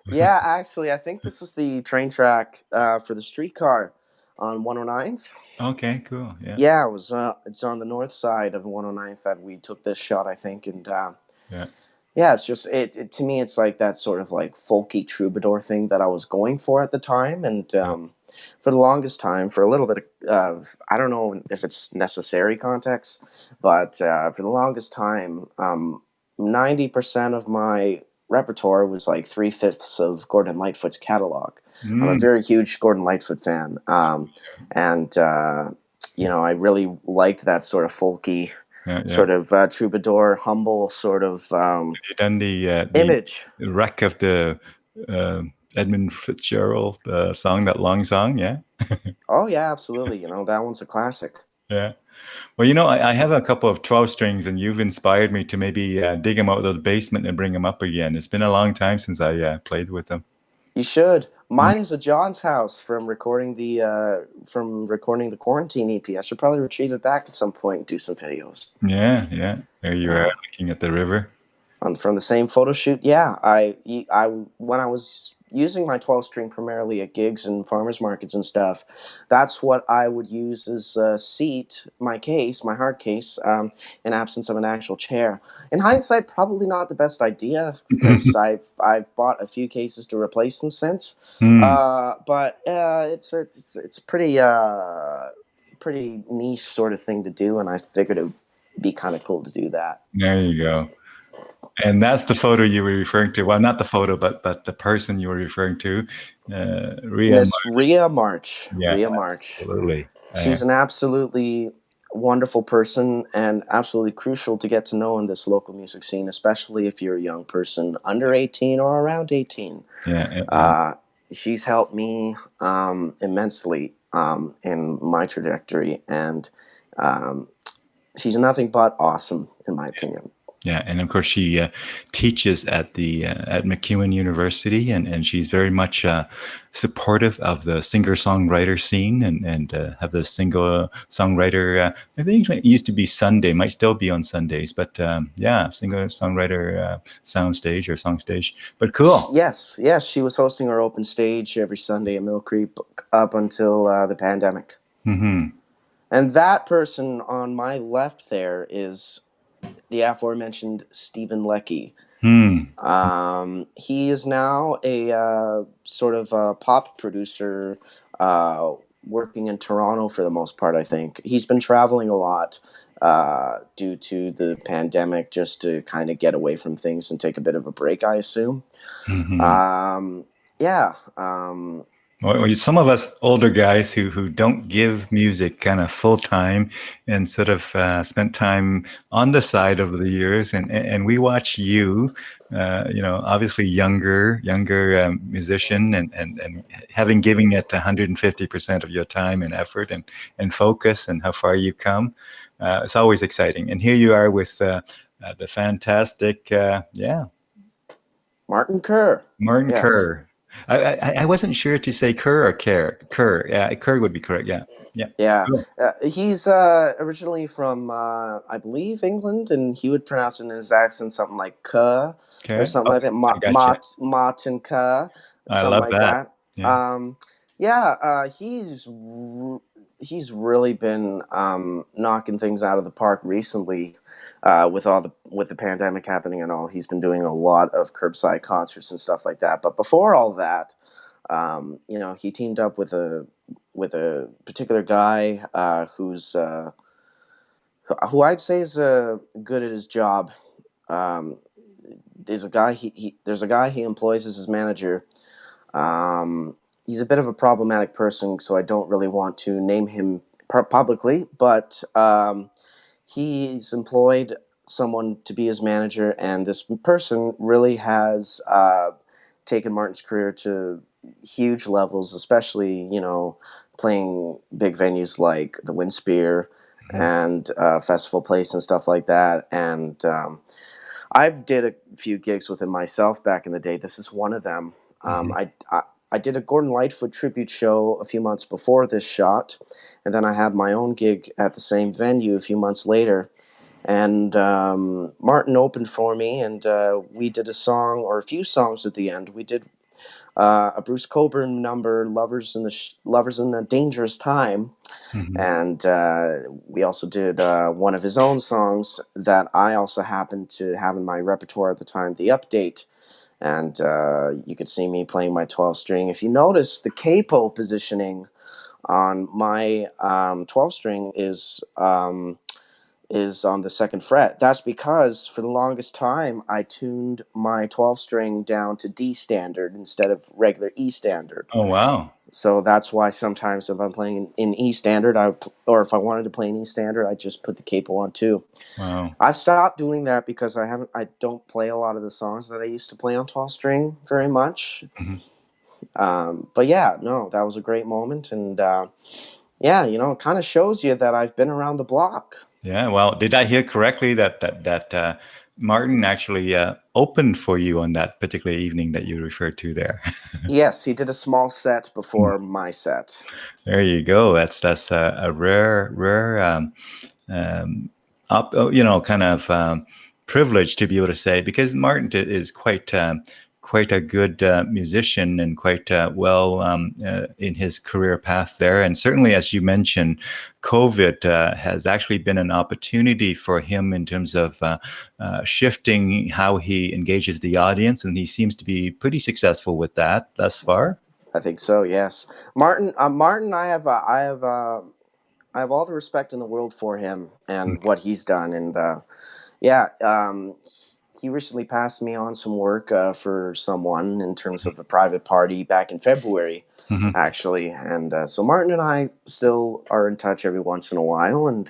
Yeah, actually, I think this was the train track for the streetcar on 109th. Okay, cool. Yeah, it's on the north side of 109th that we took this shot, I think, and it's just it to me, it's like that sort of like folky troubadour thing that I was going for at the time, and for the longest time, for a little bit of I don't know if it's necessary context, but for the longest time, 90% of my repertoire was like 3/5 of Gordon Lightfoot's catalog. I'm a very huge Gordon Lightfoot fan, and I really liked that sort of folky, sort of troubadour, humble sort of you done the image. Wreck of the Edmund Fitzgerald song, that long song, yeah. Oh yeah, absolutely. That one's a classic. Yeah. Well, I have a couple of 12 strings, and you've inspired me to maybe dig them out of the basement and bring them up again. It's been a long time since I played with them. You should. Mm. Mine is a John's house from recording the Quarantine EP. I should probably retrieve it back at some point and do some videos. Yeah, yeah. There you are, looking at the river. From the same photo shoot. Yeah, when I was using my 12 string primarily at gigs and farmers markets and stuff, that's what I would use as a seat, my hard case, in absence of an actual chair. In hindsight, probably not the best idea because I've bought a few cases to replace them since. But it's a pretty niche sort of thing to do, and I figured it would be kind of cool to do that. There you go. And that's the photo you were referring to. Well, not the photo, but the person you were referring to, Miss Rhea March. Yeah, Rhea March. Absolutely. She's an absolutely wonderful person and absolutely crucial to get to know in this local music scene, especially if you're a young person under 18 or around 18. Yeah. She's helped me immensely in my trajectory, and she's nothing but awesome, in my opinion. Yeah, and of course she teaches at MacEwan University, and she's very much supportive of the singer-songwriter scene, and have the single songwriter. I think it used to be Sunday, might still be on Sundays, but singer-songwriter soundstage or songstage. But cool. Yes, she was hosting our open stage every Sunday at Mill Creek up until the pandemic. Mm-hmm. And that person on my left there is the aforementioned Stephen Leckie. He is now a sort of a pop producer working in Toronto for the most part, I think. He's been traveling a lot due to the pandemic, just to kind of get away from things and take a bit of a break, I assume. Mm-hmm. Well, some of us older guys who don't give music kind of full time and sort of spent time on the side over the years, and we watch you, obviously younger musician, and having given it 150% of your time and effort and focus, and how far you've come. It's always exciting, and here you are with the fantastic, Martin Kerr. Martin Kerr. I wasn't sure to say Kerr or Kerr. Kerr. Yeah, Kerr would be correct. Yeah. Cool. He's originally from, I believe, England, and he would pronounce it in his accent something like Kerr or something like that. Martin Kerr. I love that. He's really been knocking things out of the park recently with the pandemic happening and all. He's been doing a lot of curbside concerts and stuff like that. But before all that, he teamed up with a particular guy who I'd say is good at his job. There's a guy he employs as his manager. He's a bit of a problematic person, so I don't really want to name him publicly, but he's employed someone to be his manager, and this person really has taken Martin's career to huge levels, especially, playing big venues like the Windspear and Festival Place and stuff like that. And I did a few gigs with him myself back in the day. This is one of them. I did a Gordon Lightfoot tribute show a few months before this shot, and then I had my own gig at the same venue a few months later. And Martin opened for me, and we did a song or a few songs at the end. We did a Bruce Cockburn number, "Lovers in a Dangerous Time," and we also did one of his own songs that I also happened to have in my repertoire at the time, "The Update." And you could see me playing my 12 string. If you notice, the capo positioning on my 12 string is on the second fret. That's because for the longest time I tuned my 12 string down to D standard instead of regular E standard. Oh wow! So that's why sometimes if I'm playing in E standard, or if I wanted to play in E standard, I just put the capo on too. Wow! I've stopped doing that because I don't play a lot of the songs that I used to play on 12 string very much. But yeah, no, that was a great moment, and yeah, it kind of shows you that I've been around the block. Yeah. Well, did I hear correctly that Martin actually opened for you on that particular evening that you referred to there? Yes, he did a small set before my set. There you go. That's a rare kind of privilege to be able to say, because Martin is quite a good musician and quite well in his career path there. And certainly, as you mentioned, COVID has actually been an opportunity for him in terms of shifting how he engages the audience, and he seems to be pretty successful with that thus far. I think so. Yes, Martin. I have all the respect in the world for him and what he's done. And yeah, he recently passed me on some work for someone in terms of a private party back in February, Mm-hmm. actually. And so Martin and I still are in touch every once in a while. And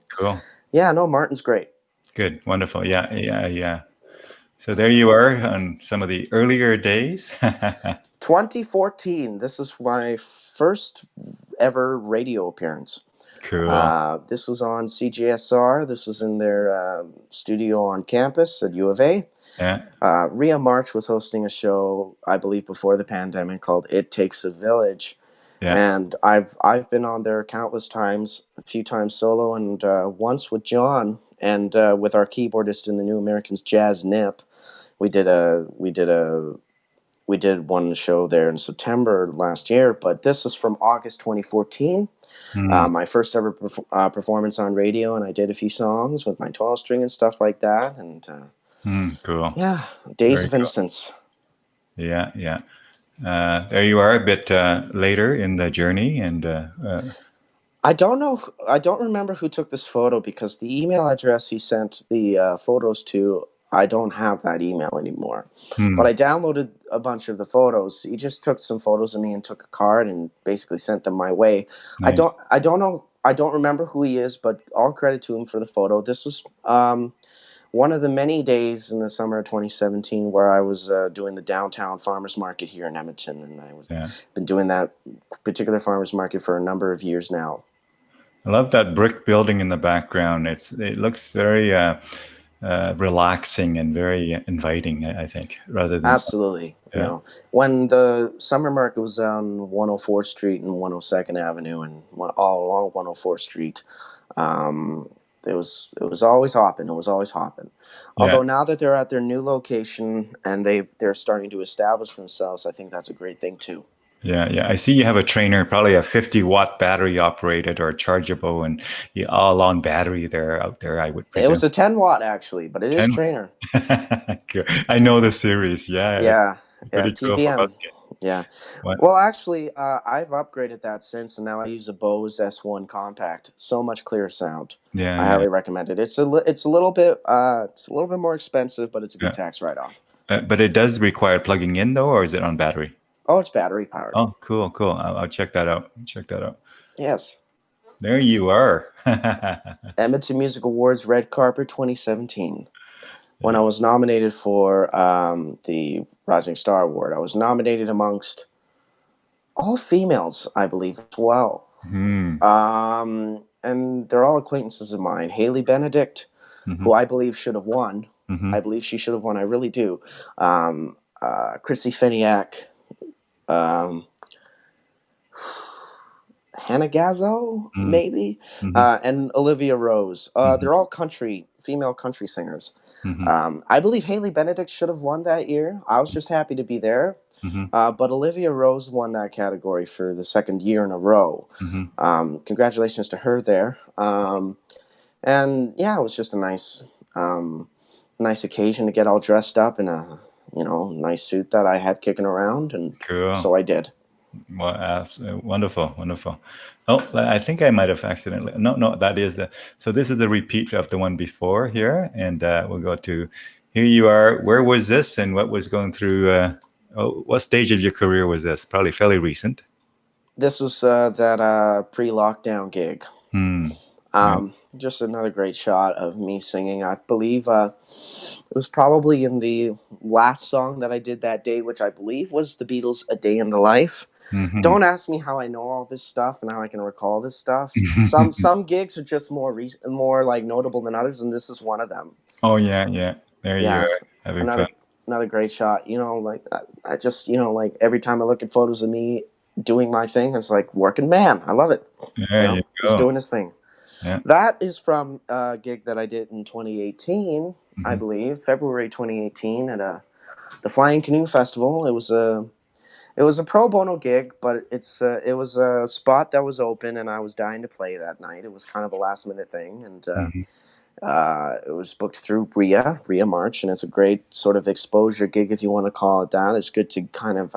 Cool. yeah, no, Martin's great. Good. Wonderful. Yeah. Yeah. Yeah. So there you are on some of the earlier days. 2014. This is my first ever radio appearance. Cool. This was on CJSR. This was in their studio on campus at U of A. Yeah. Rhea March was hosting a show, I believe, before the pandemic called "It Takes a Village," Yeah. and I've been on there countless times, a few times solo, and once with John and with our keyboardist in the New Americans Jazz Nip. We did one show there in September last year, but this is from August 2014. My first ever performance on radio, and I did a few songs with my 12 string and stuff like that. And Cool. yeah, days Very of cool. innocence. Yeah. Yeah. There you are a bit later in the journey, and I don't know. I don't remember who took this photo because the email address he sent the photos to, I don't have that email anymore. But I downloaded a bunch of the photos. He just took some photos of me and took a card and basically sent them my way. nice. I don't know. I don't remember who he is, but all credit to him for the photo. This was one of the many days in the summer of 2017 where I was doing the downtown farmers market here in Edmonton, and been doing that particular farmers market for a number of years now. I love that brick building in the background. It looks very relaxing and very inviting, I think, rather than Absolutely. Yeah. When the summer market was on 104th Street and 102nd Avenue and all along 104th Street, it was always hopping. It was always hopping. Yeah. Although now that they're at their new location and they're starting to establish themselves, I think that's a great thing too. Yeah. I see you have a trainer, probably a 50-watt battery operated or chargeable, and all on battery there out there, I would presume. It was a 10-watt actually, but it is 10? trainer. Good. I know the series. Yeah. Yeah. Pretty cool for TBM. us. Yeah. What? Well, actually, I've upgraded that since, and now I use a Bose S1 Compact. So much clearer sound. Yeah. I highly recommend it. It's a little bit more expensive, but it's a good Yeah. tax write-off. But it does require plugging in though, or is it on battery? Oh, it's battery powered. Oh, cool. I'll check that out. Yes. There you are. Edmonton Music Awards Red Carpet 2017. When I was nominated for the Rising Star Award, I was nominated amongst all females, I believe, as well. And they're all acquaintances of mine. Haley Benedict, who I believe should have won. I believe she should have won. I really do. Chrissy Feniak. Hannah Gazzo, maybe, and Olivia Rose. They're all female country singers. I believe Haley Benedict should have won that year. I was just happy to be there. But Olivia Rose won that category for the second year in a row. Congratulations to her there. And yeah, it was just a nice occasion to get all dressed up in a nice suit that I had kicking around, and Cool. so I did. Well, wonderful. Oh, I think I might have accidentally. No, that is so this is a repeat of the one before here, and we'll go to here you are. Where was this, and what was going through? What stage of your career was this? Probably fairly recent. This was that pre-lockdown gig. Just another great shot of me singing. I believe it was probably in the last song that I did that day, which I believe was the Beatles' "A Day in the Life." Mhm. Don't ask me how I know all this stuff and how I can recall this stuff. Some gigs are just more like notable than others, and this is one of them. Oh yeah. There you Yeah, are, having fun. another great shot. Like I just like every time I look at photos of me doing my thing, it's like working man. I love it. There you He's go. doing his thing. Yeah. That is from a gig that I did in 2018, I Mhm. believe, February 2018 at the Flying Canoe Festival. It was a pro bono gig, but it was a spot that was open, and I was dying to play that night. It was kind of a last minute thing, and Mhm. it was booked through RIA March, and it's a great sort of exposure gig, if you want to call it that. It's good to kind of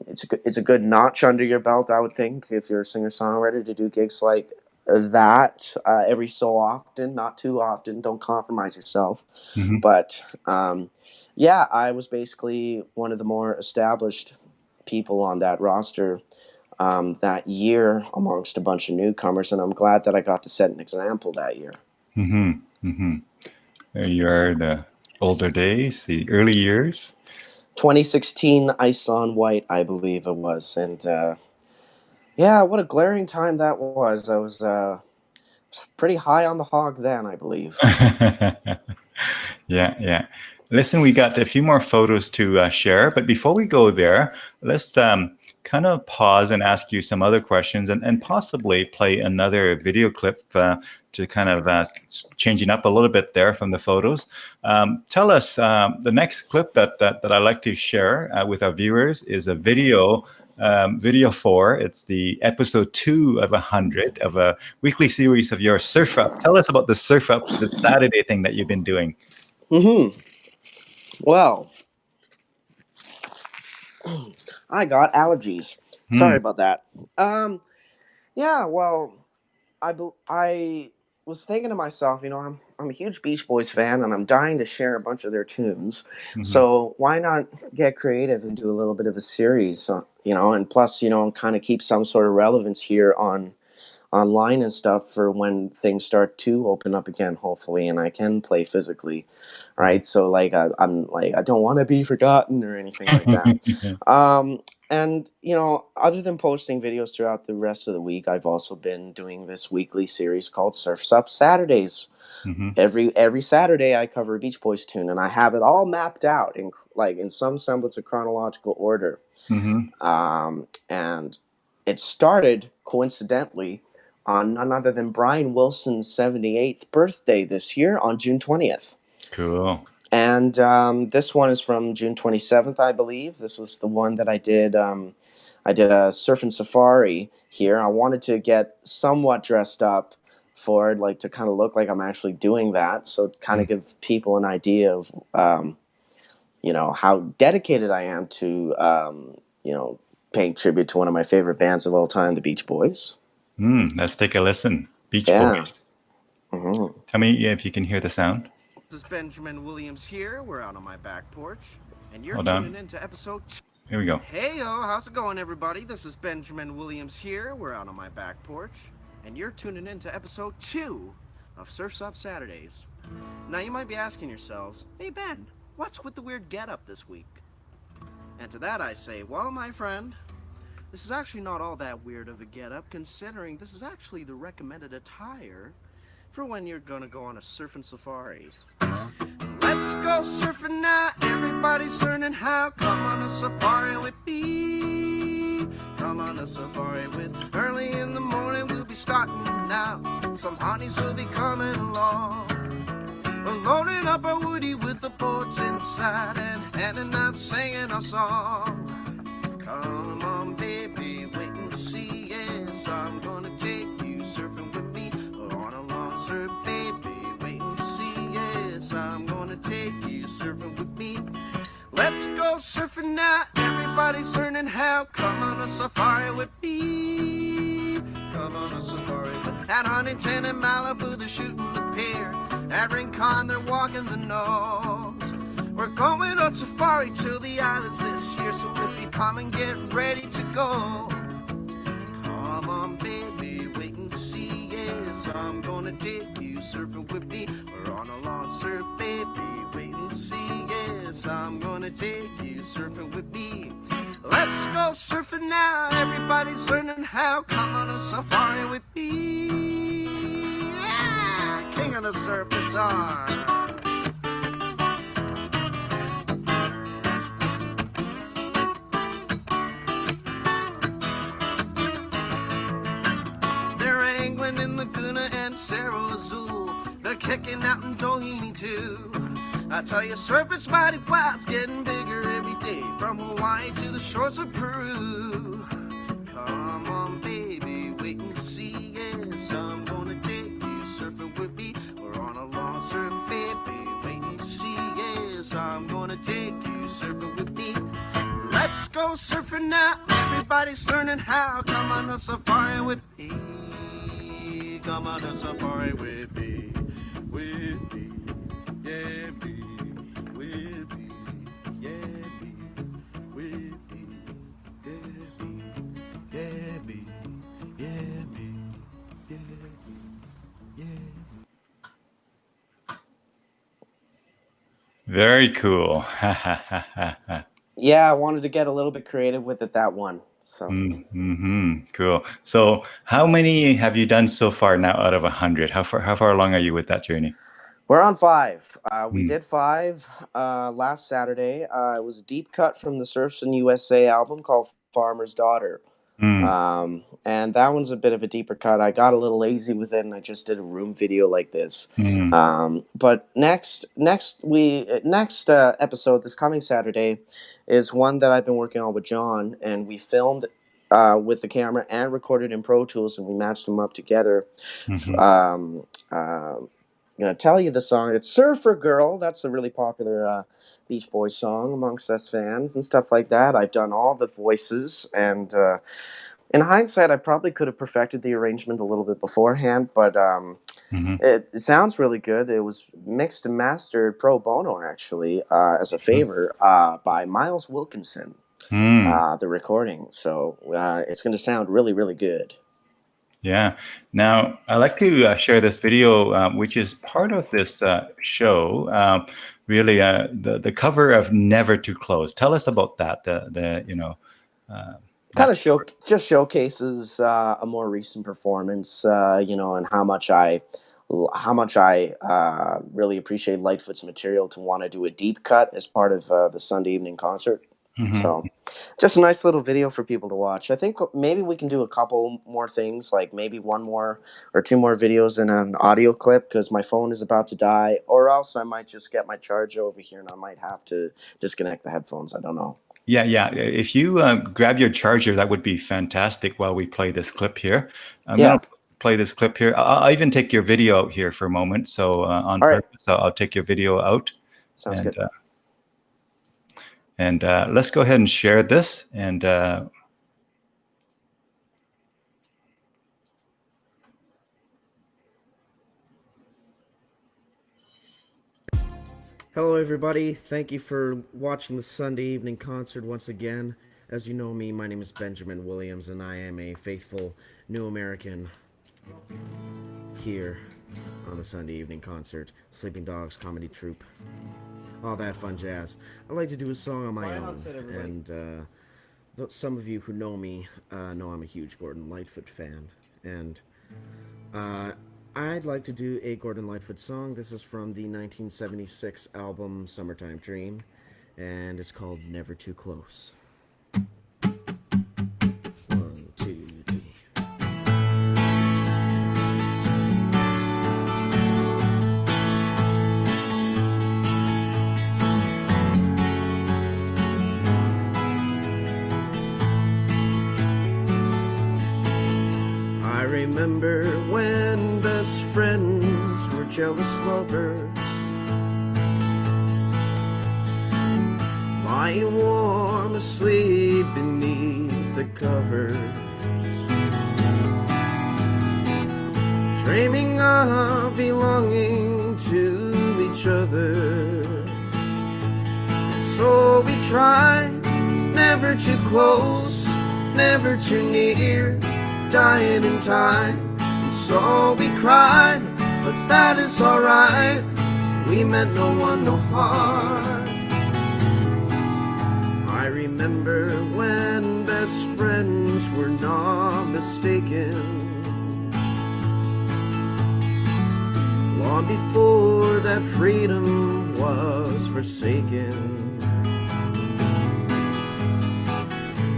it's a good notch under your belt, I would think, if you're a singer songwriter, to do gigs like that every so often, not too often. Don't compromise yourself. Mhm. But yeah, I was basically one of the more established people on that roster that year amongst a bunch of newcomers, and I'm glad that I got to set an example that year. Mhm. Mhm. There you are, the older days, the early years. 2016 Ice on White, I believe it was, and yeah, what a glaring time that was. I was pretty high on the hog then, I believe. Yeah. Listen, we got a few more photos to share, but before we go there, let's kind of pause and ask you some other questions, and possibly play another video clip to kind of changing up a little bit there from the photos. Tell us, the next clip that I like to share with our viewers is a video. Video 4. It's the episode 2 of 100 of a weekly series of your Surf Up. Tell us about the Surf Up, the Saturday thing that you've been doing. Well, I got allergies. Sorry about that. Yeah, well, I was thinking to myself, I'm a huge Beach Boys fan, and I'm dying to share a bunch of their tunes. Mhm. So why not get creative and do a little bit of a series? And plus, kind of keep some sort of relevance here online and stuff for when things start to open up again, hopefully, and I can play physically, right? So like I'm like, I don't want to be forgotten or anything like that. And other than posting videos throughout the rest of the week, I've also been doing this weekly series called Surfs Up Saturdays. Mhm. Every Saturday I cover a Beach Boys tune, and I have it all mapped out in some semblance of chronological order. Mhm. And it started coincidentally on none other than Brian Wilson's 78th birthday this year on June 20th. Cool. And this one is from June 27th, I believe. This was the one that I did. I did a surf and safari here. I wanted to get somewhat dressed up for it, like to kind of look like I'm actually doing that. So kind of give people an idea of, how dedicated I am to, paying tribute to one of my favorite bands of all time, the Beach Boys. Let's take a listen. Beach Yeah. Boys. Mm-hmm. Tell me if you can hear the sound. This is Benjamin Williams here. We're out on my back porch, and you're Hold on. tuning into episode 2. Here we go. Hey-yo, how's it going, everybody? This is Benjamin Williams here. We're out on my back porch, and you're tuning into episode 2 of Surf's Up Saturdays. Now, you might be asking yourselves, hey, Ben, what's with the weird get-up this week? And to that I say, well, my friend, this is actually not all that weird of a get-up, considering this is actually the recommended attire for when you're gonna go on a surfing safari. Let's go surfing now, everybody's learning how. Come on a safari with me. Come on a safari with early in the morning, we'll be starting now. Some honeys will be coming along. We're loading up our woody with the boats inside and heading out singing a song. Come on, baby, wait and see. Yes, I'm gonna take you surfing with me on a long surf, baby. Wait and see. Yes, I'm gonna take you surfing with me. Let's go surfing now. Everybody's learning how. Come on a safari with me. Come on a safari with at Huntington and Malibu, they're shooting the pier. At Rincon, they're walking the nose. We're going on safari to the islands this year, so if you come and get ready to go. Come on, baby, wait and see. Yes, I'm gonna take you surfing with me. We're on a long surf, baby, wait and see. Yes, I'm gonna take you surfing with me. Let's go surfing now. Everybody's learning how. Come on a safari with me. Yeah, king of the surf, it's on. In Laguna and Cerro Azul, they're kicking out in Doheny too. I tell you, surfing's mighty wild, it's getting bigger every day, from Hawaii to the shores of Peru. Come on, baby, wait and see. Yes, I'm gonna take you surfing with me. We're on a long surf, baby, wait and see. Yes, I'm gonna take you surfing with me. Let's go surfing now. Everybody's learning how. Come on a safari with me. Come on a safari with me, yeah, me, with me, yeah, me, with me, yeah, me, yeah, me, yeah, me, yeah. Very cool. Yeah, I wanted to get a little bit creative with it, that one. So Cool. So how many have you done so far now out of 100? How far along are you with that journey? we're on 5. We did 5 last Saturday. It was a deep cut from the Surfs in USA album called Farmer's Daughter. And that one's a bit of a deeper cut. I got a little lazy with it, and I just did a room video like this. But next episode, this coming Saturday, is one that I've been working on with John, and we filmed with the camera and recorded in Pro Tools, and we matched them up together. I'm gonna tell you the song. It's Surfer Girl. That's a really popular Beach Boys song amongst us fans and stuff like that. I've done all the voices, and in hindsight, I probably could have perfected the arrangement a little bit beforehand, but it sounds really good. It was mixed and mastered pro bono, actually, as a favor, by Miles Wilkinson, the recording. So it's going to sound really, really good. Yeah. Now, I'd like to share this video, which is part of this show. Really, the cover of "Never Too Close." Tell us about that. Kind of showcases a more recent performance, and how much I really appreciate Lightfoot's material to want to do a deep cut as part of the Sunday evening concert. So just a nice little video for people to watch. I think maybe we can do a couple more things, like maybe 1 more or 2 more videos and an audio clip, because my phone is about to die, or else I might just get my charger over here and I might have to disconnect the headphones. I don't know. Yeah. If you grab your charger, that would be fantastic while we play this clip here. I'm going to play this clip here. I'll even take your video out here for a moment. So on purpose, I'll take your video out. Sounds good. And let's go ahead and share this. And hello, everybody. Thank you for watching the Sunday evening concert once again. As you know me, my name is Benjamin Williams, and I am a faithful New American here on the Sunday evening concert, Sleeping Dogs Comedy Troupe, all that fun jazz. I like to do a song on my own, and some of you who know me know I'm a huge Gordon Lightfoot fan, and I'd like to do a Gordon Lightfoot song. This is from the 1976 album Summertime Dream, and it's called Never Too Close. 1, 2, 3. I remember when best friends were jealous lovers, lying warm asleep beneath the covers, dreaming of belonging to each other. So we tried, never too close, never too near, dying in time. And so we cried, but that is alright. We meant no one no harm. I remember when best friends were not mistaken, long before that freedom was forsaken.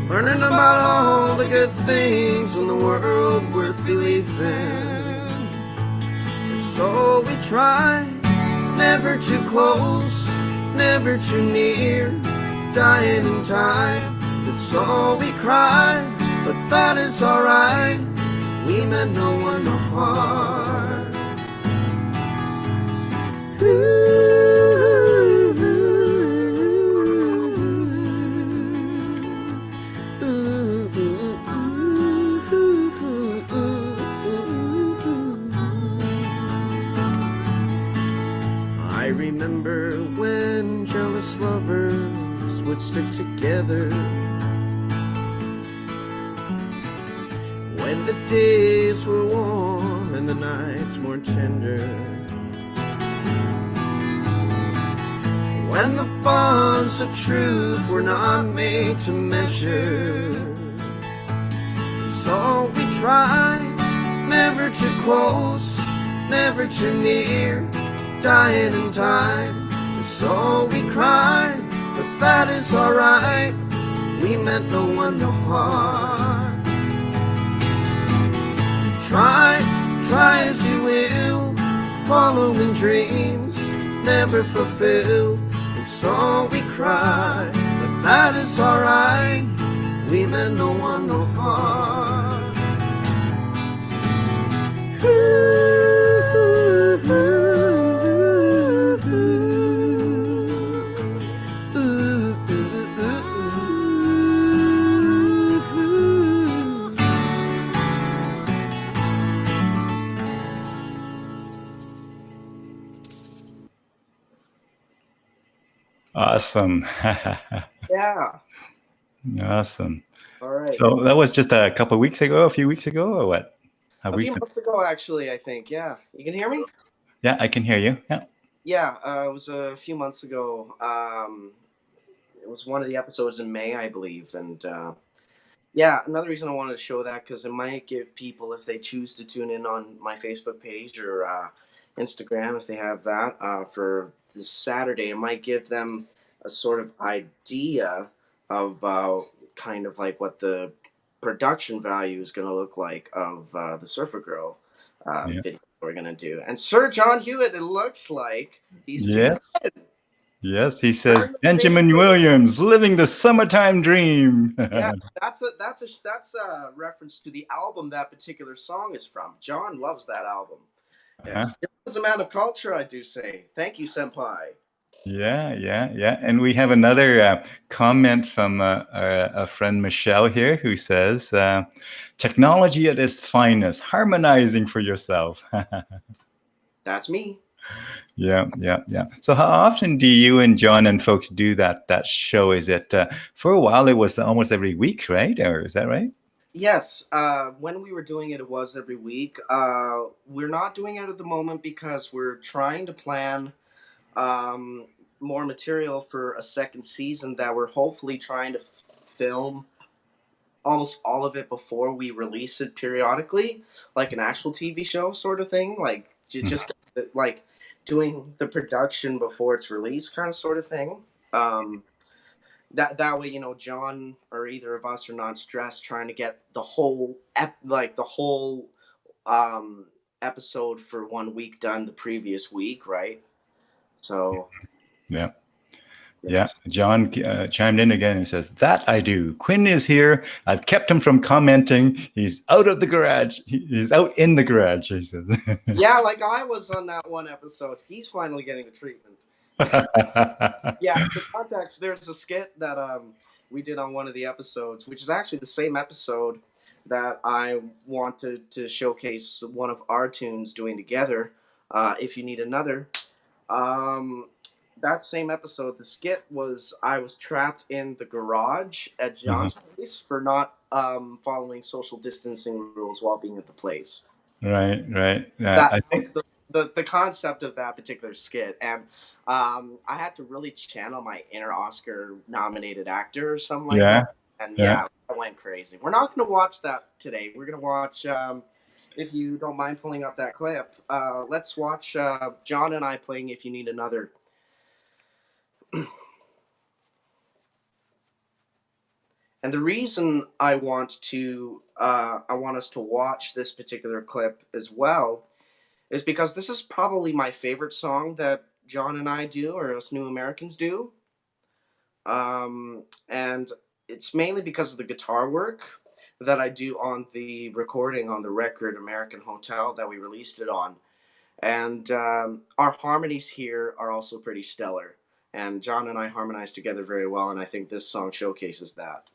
Learning about all the good things in the world worth belief in. And so we try, never too close, never too near, dying in time. And so we cry, but that is alright. We meant no one no harm. I remember when jealous lovers would stick together, when the days were warm and the nights more tender, when the bonds of truth were not made to measure. So we try, never too close, never too near, dying in time. And so we cry, but that is alright. We meant no one no harm. Try as you will, following dreams never fulfilled. And so we cry, but that is alright. We meant no one no harm. Awesome. Yeah. Awesome. All right. So that was just a couple of weeks ago, a few weeks ago, or what? A few months ago, actually, I think. Yeah. You can hear me? Yeah, I can hear you. Yeah. Yeah, it was a few months ago. It was one of the episodes in May, I believe. And yeah, another reason I wanted to show that, because it might give people, if they choose to tune in on my Facebook page or Instagram, if they have that, for this Saturday, it might give them a sort of idea of kind of like what the production value is going to look like of the Surfer Girl video we're going to do. And Sir John Hewitt, it looks like he's doing it. Yes, he says Benjamin Williams living the summertime dream. Yes, that's a reference to the album that particular song is from. John loves that album. Yes, John's a man of culture, I do say. Thank you, senpai. Yeah. And we have another comment from a friend, Michelle, here, who says, technology at its finest, harmonizing for yourself. That's me. Yeah. So how often do you and John and folks do that show? Is it, for a while, it was almost every week, right? Or is that right? Yes, when we were doing it, it was every week. We're not doing it at the moment because we're trying to plan more material for a second season that we're hopefully trying to film almost all of it before we release it periodically, like an actual TV show sort of thing, like just like doing the production before it's released kind of sort of thing. That way, John or either of us are not stressed trying to get the whole episode for 1 week done the previous week, right? So yeah. John chimed in again and says, that I do. Quinn is here. I've kept him from commenting. He's out of the garage. He's out in the garage, he says. Yeah, like I was on that one episode. He's finally getting the treatment. Yeah, for context, there's a skit that we did on one of the episodes, which is actually the same episode that I wanted to showcase one of our tunes doing together. If you need another. That same episode, the skit was I was trapped in the garage at John's place for not following social distancing rules while being at the place. Right. I think the concept of that particular skit, and I had to really channel my inner Oscar nominated actor or something like Yeah. that. And Yeah. I went crazy. We're not going to watch that today. We're going to watch, if you don't mind pulling up that clip, let's watch John and I playing If You Need Another. And the reason I want us to watch this particular clip as well is because this is probably my favorite song that John and I do, or us New Americans do. And it's mainly because of the guitar work that I do on the recording on the record American Hotel that we released it on. And our harmonies here are also pretty stellar. And John and I harmonize together very well, and I think this song showcases that.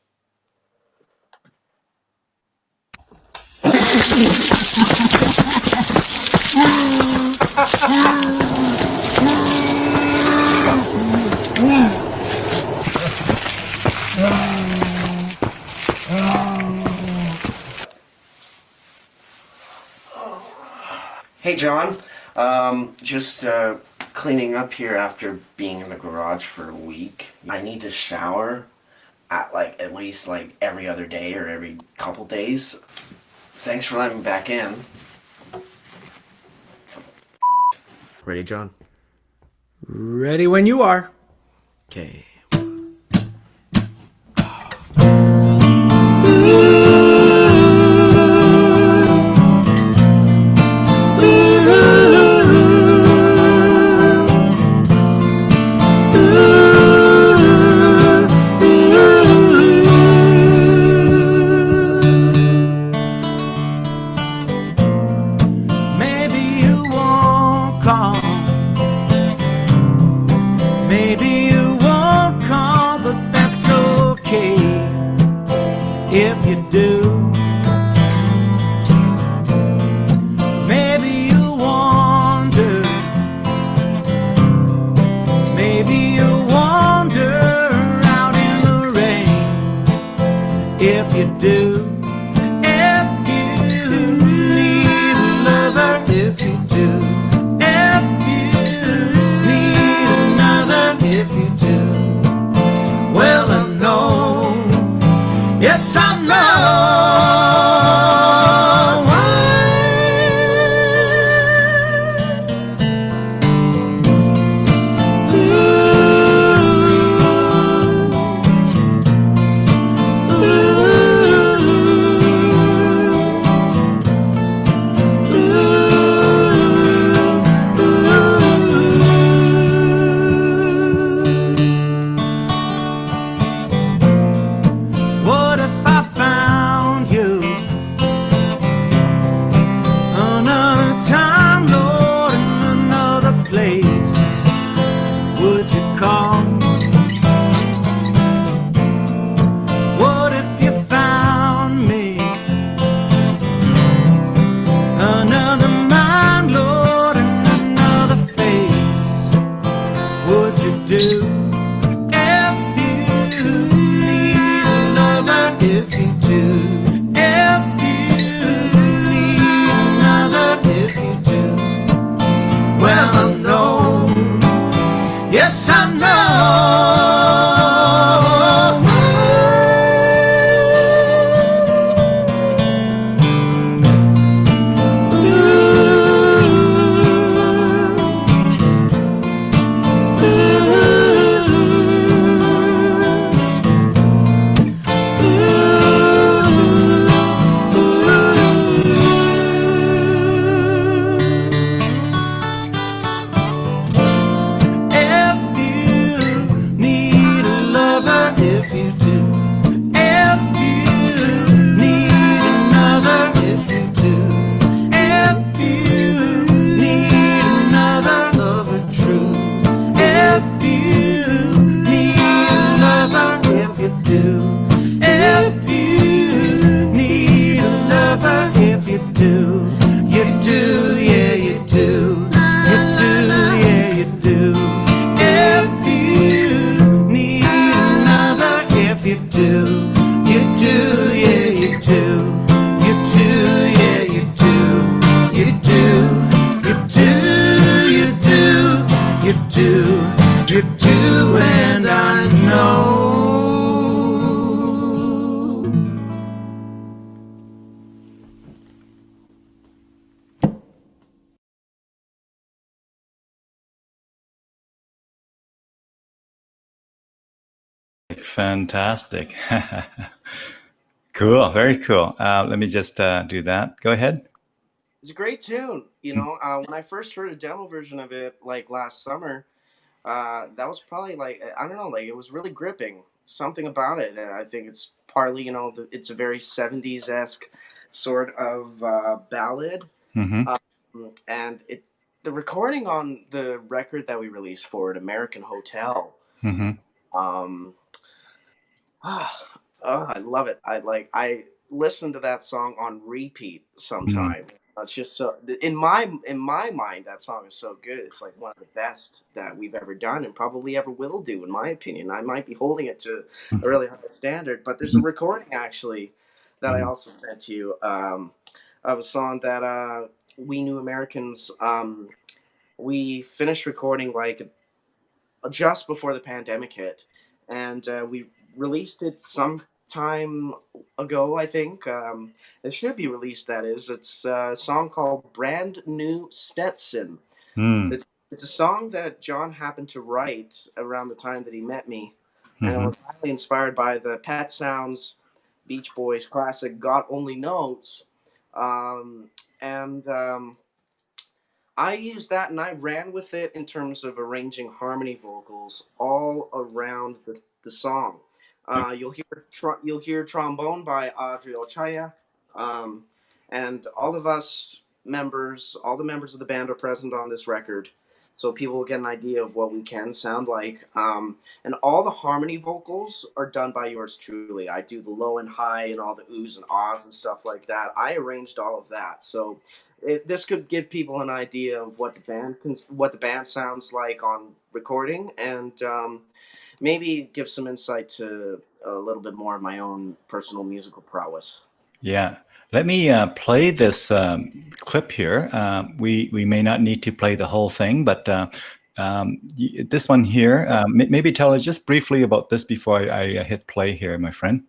Hey John, just cleaning up here after being in the garage for a week. I need to shower at least every other day or every couple days. Thanks for letting me back in. Ready, John? Ready when you are. Okay. If you do, maybe you wander, maybe you wander out in the rain. If you do, if you need a lover, if you do, if you need another, if you do, well I know. Yes, I know. What if I found you another time, Lord, in another place? Would you call? What if you found me another mind, Lord, in another face? Would you do? If you do, if you need another, if you do, well I know, yes I know. You do. you do, and I know. Fantastic. Cool. Very cool. Let me just do that. Go ahead. It's a great tune. You know, when I first heard a demo version of it, like last summer, that was probably like, I don't know, like it was really gripping. Something about it. And I think it's partly, you know, it's a very 70s esque sort of ballad. Mm-hmm. And the recording on the record that we released for it, American Hotel, Mm-hmm. I love it. I listen to that song on repeat sometime. It's just so in my mind that song is so good. It's like one of the best that we've ever done and probably ever will do, in my opinion. I might be holding it to a really high standard, but there's a recording actually that I also sent to you of a song that We New Americans we finished recording like just before the pandemic hit, and we released it some time ago, I think. It should be released, that is. It's a song called Brand New Stetson. Mm. It's a song that John happened to write around the time that he met me, and it Mm-hmm. was highly inspired by the Pet Sounds Beach Boys classic God Only Knows. And I used that and I ran with it in terms of arranging harmony vocals all around the song. You'll hear trombone by Audrey Ochaya, um, and all the members of the band are present on this record, so people will get an idea of what we can sound like. And all the harmony vocals are done by yours truly. I do the low and high and all the oohs and ahs and stuff like that. I arranged all of that, so this could give people an idea of what the band sounds like on recording, and maybe give some insight to a little bit more of my own personal musical prowess. Yeah. Let me play this clip here. We may not need to play the whole thing, but this one here, maybe tell us just briefly about this before I hit play here, my friend.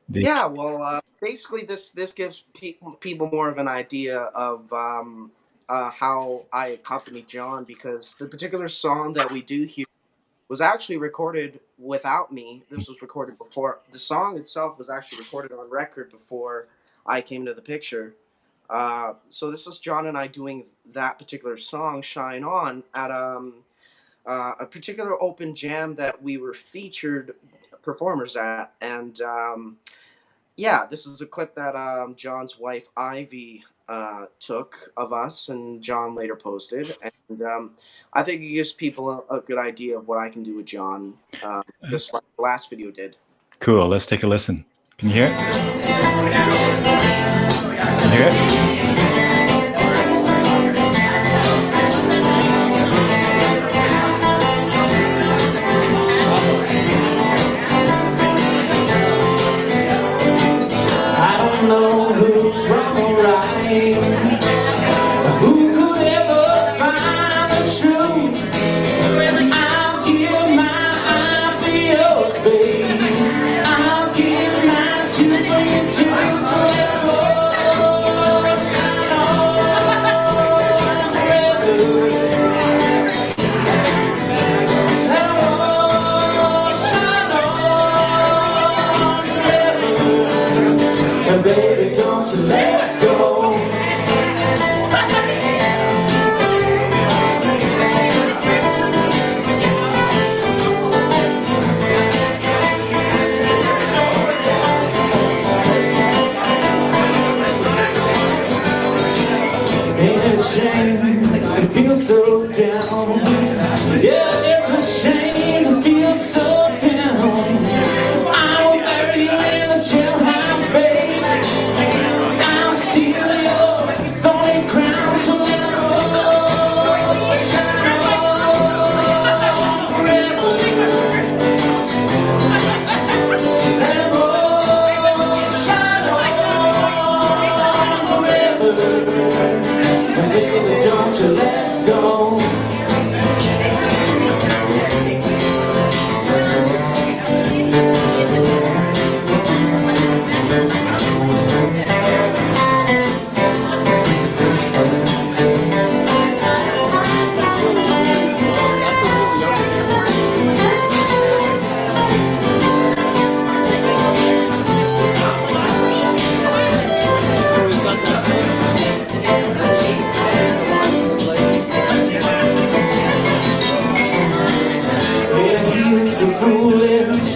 Yeah, well, basically this gives people more of an idea of how I accompany John, because the particular song that we do here was actually recorded without me. This was recorded before. The song itself was actually recorded on record before I came into the picture. So this is John and I doing that particular song, Shine On, at a particular open jam that we were featured performers at. And yeah, this is a clip that John's wife, Ivy, took of us, and John later posted. And I think it gives people a good idea of what I can do with John, just like the last video did. Cool. Let's take a listen. Can you hear it? Can you hear it? Know who's wrong or right. Who could ever find the truth? I'll give my ideals, baby. I'll give mine to you too. So let go, shine on forever. Let go, shine on forever. And baby, don't you let go. Ain't it a shame to feel so down? Yeah, it's a shame to feel so down. I will bury you in a jailhouse, babe. I'll steal your thorny crown, so let go, shine on forever. Let go, shine on forever. And baby, don't you let go.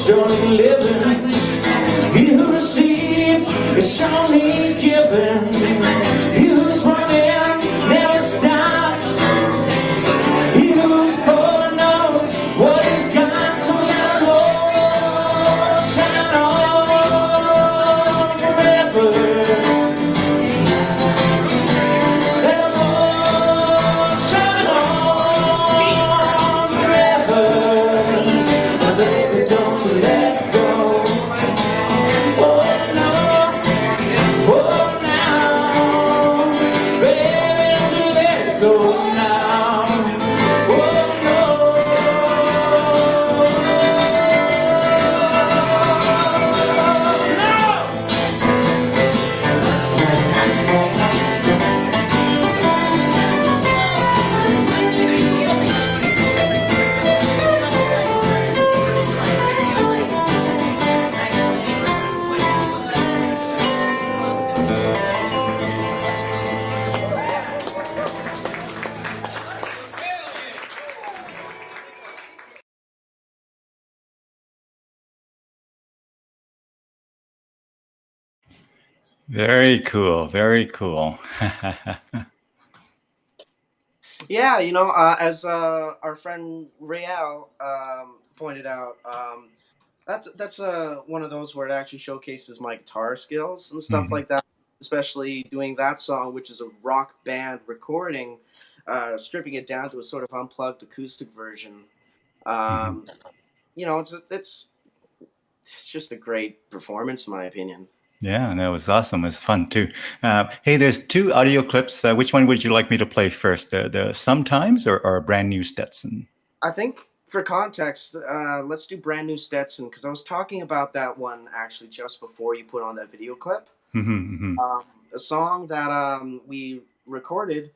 surely living. He who receives is surely given. He who's running never stops. He who's poor knows what he's got. So let the Lord shine on forever. Let the Lord shine on forever. And baby, don't you let go. Oh no, oh now, baby, don't you let go now. Oh no. Very cool. Very cool. Yeah, as our friend Rael pointed out, that's one of those where it actually showcases my guitar skills and stuff Mhm. like that. Especially doing that song, which is a rock band recording, stripping it down to a sort of unplugged acoustic version. Um, it's just a great performance, in my opinion. Yeah, that was awesome. It was fun too. Hey, there's two audio clips. Which one would you like me to play first? The Sometimes or Brand New Stetson? I think for context, let's do Brand New Stetson, because I was talking about that one actually just before you put on that video clip. A song that we recorded.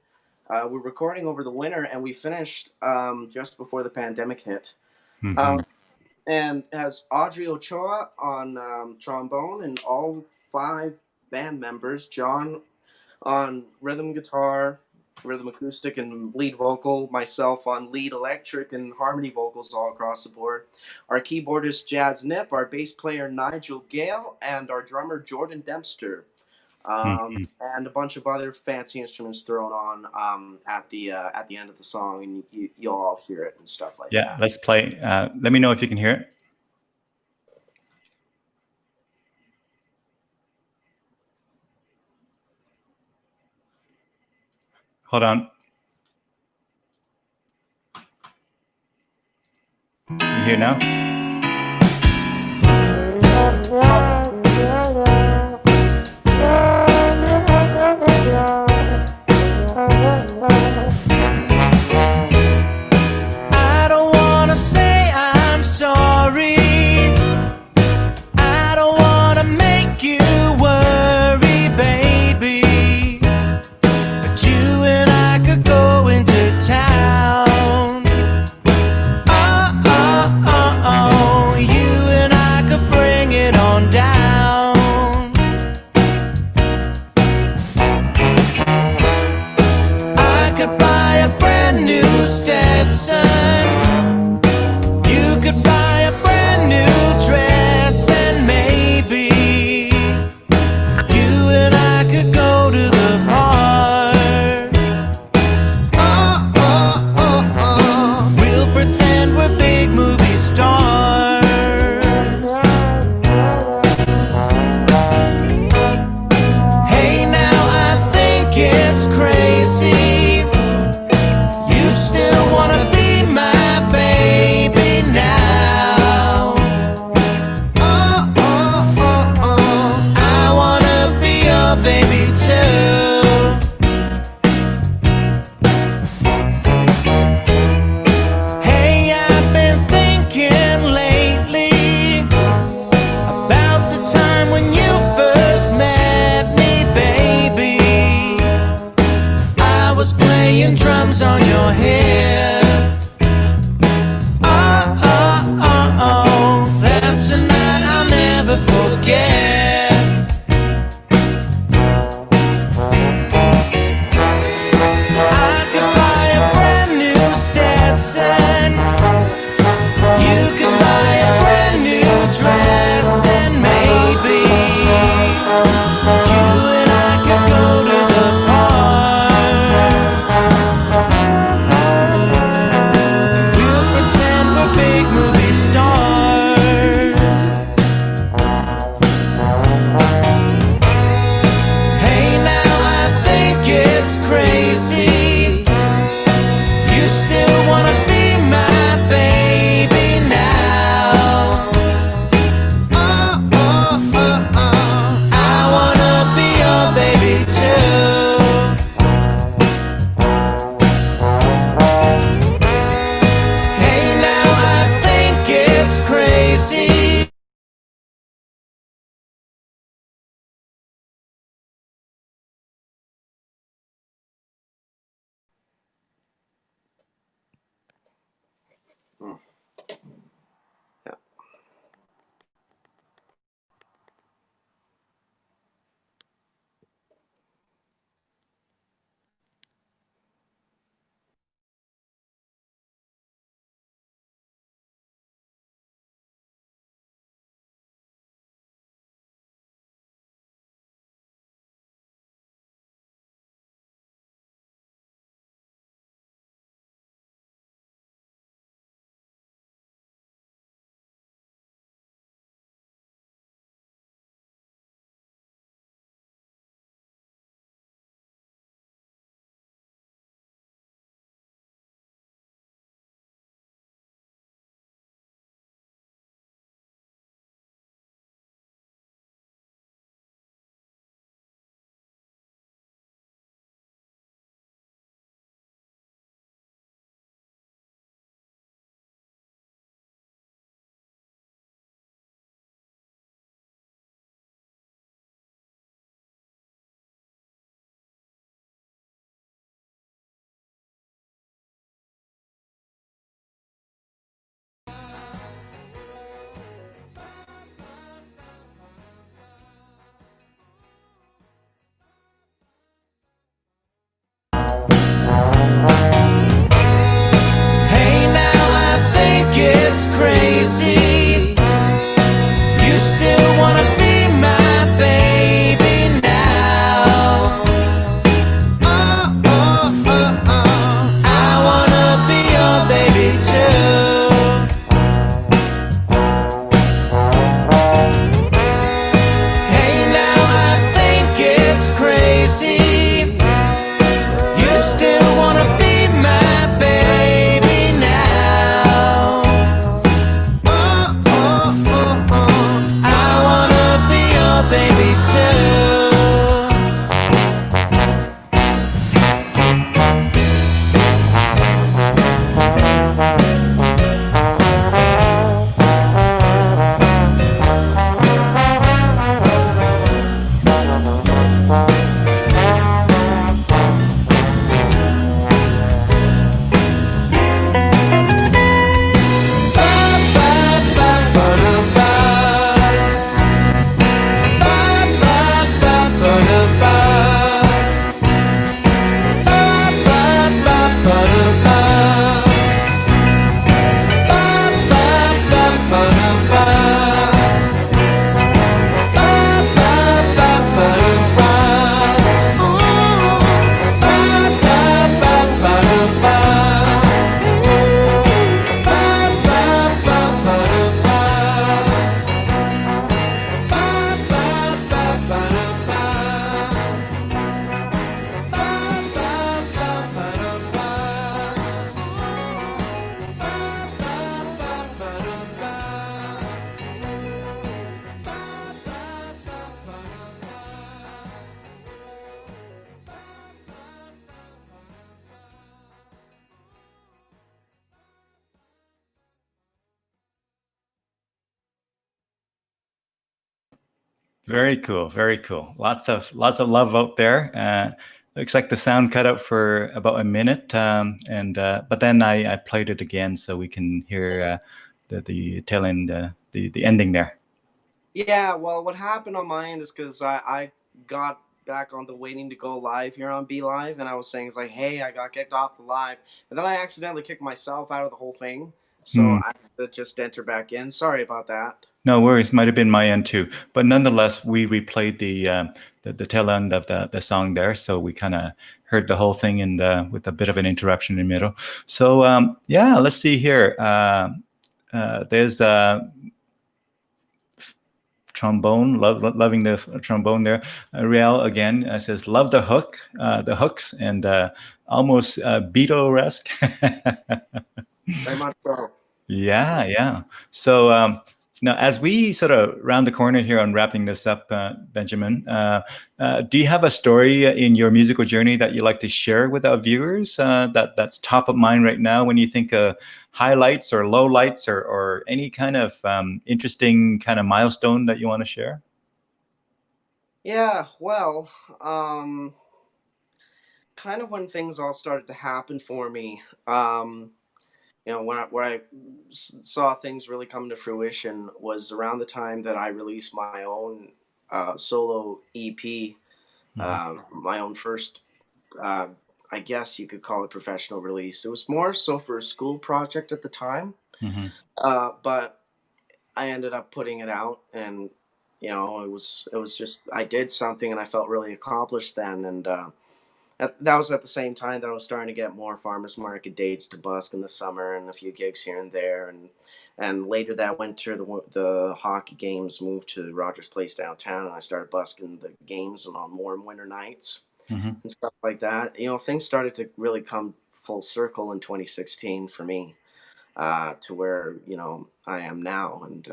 We're recording over the winter, and we finished just before the pandemic hit. And has Audrey Ochoa on trombone, and all 5 band members, John on rhythm guitar, rhythm acoustic, and lead vocal, myself on lead electric and harmony vocals all across the board, our keyboardist Jazz Nip, our bass player Nigel Gale, and our drummer Jordan Dempster, and a bunch of other fancy instruments thrown on at the end of the song, and you'll all hear it and stuff like that. Yeah, let's play. Let me know if you can hear it. Hold on. You hear now? I don't wanna say I'm sorry. I don't wanna make you worry, baby. But you and I could go into town. Oh, oh, oh, oh. You and I could bring it on down. I could buy a brand new Stetson. You could buy a brand new dress, and maybe you and I could go to the park. Oh, oh, oh, oh. We'll pretend we're big movie stars. Hey, now I think it's crazy. You still wanna be Yeah. Hey, now I think it's crazy. You still wanna be my baby now. Oh, oh, oh, oh. I wanna be your baby too. Hey, now I think it's crazy. You still wanna be my baby now. Oh, oh, oh, oh. I wanna be your baby too. Very cool. Very cool. Lots of love out there. Looks like the sound cut out for about a minute, and but then I played it again so we can hear the tail end, the ending there. Yeah, well, what happened on my end is because I got back on the waiting to go live here on Be Live, and I was saying, it's like, hey, I got kicked off the live. And then I accidentally kicked myself out of the whole thing. So I had to just enter back in. Sorry about that. No worries. Might have been my end too, but nonetheless, we replayed the tail end of the song there, so we kind of heard the whole thing and with a bit of an interruption in the middle. So yeah, let's see here. There's trombone, loving the trombone there. Riel again says, love the hooks, and almost Beatle-esque. Very much so. Yeah. So now, as we sort of round the corner here on wrapping this up, Benjamin, do you have a story in your musical journey that you like to share with our viewers that's top of mind right now when you think of highlights or lowlights or any kind of interesting kind of milestone that you want to share? Yeah, well, kind of when things all started to happen for me. where I saw things really come to fruition was around the time that I released my own solo EP, my own first, I guess you could call it professional release. It was more so for a school project at the time, but I ended up putting it out, and it was just, I did something, and I felt really accomplished then, and that was at the same time that I was starting to get more farmers market dates to busk in the summer, and a few gigs here and there, and later that winter the hockey games moved to Rogers Place downtown, and I started busking the games on warm winter nights and stuff like that. Things started to really come full circle in 2016 for me, to where I am now. And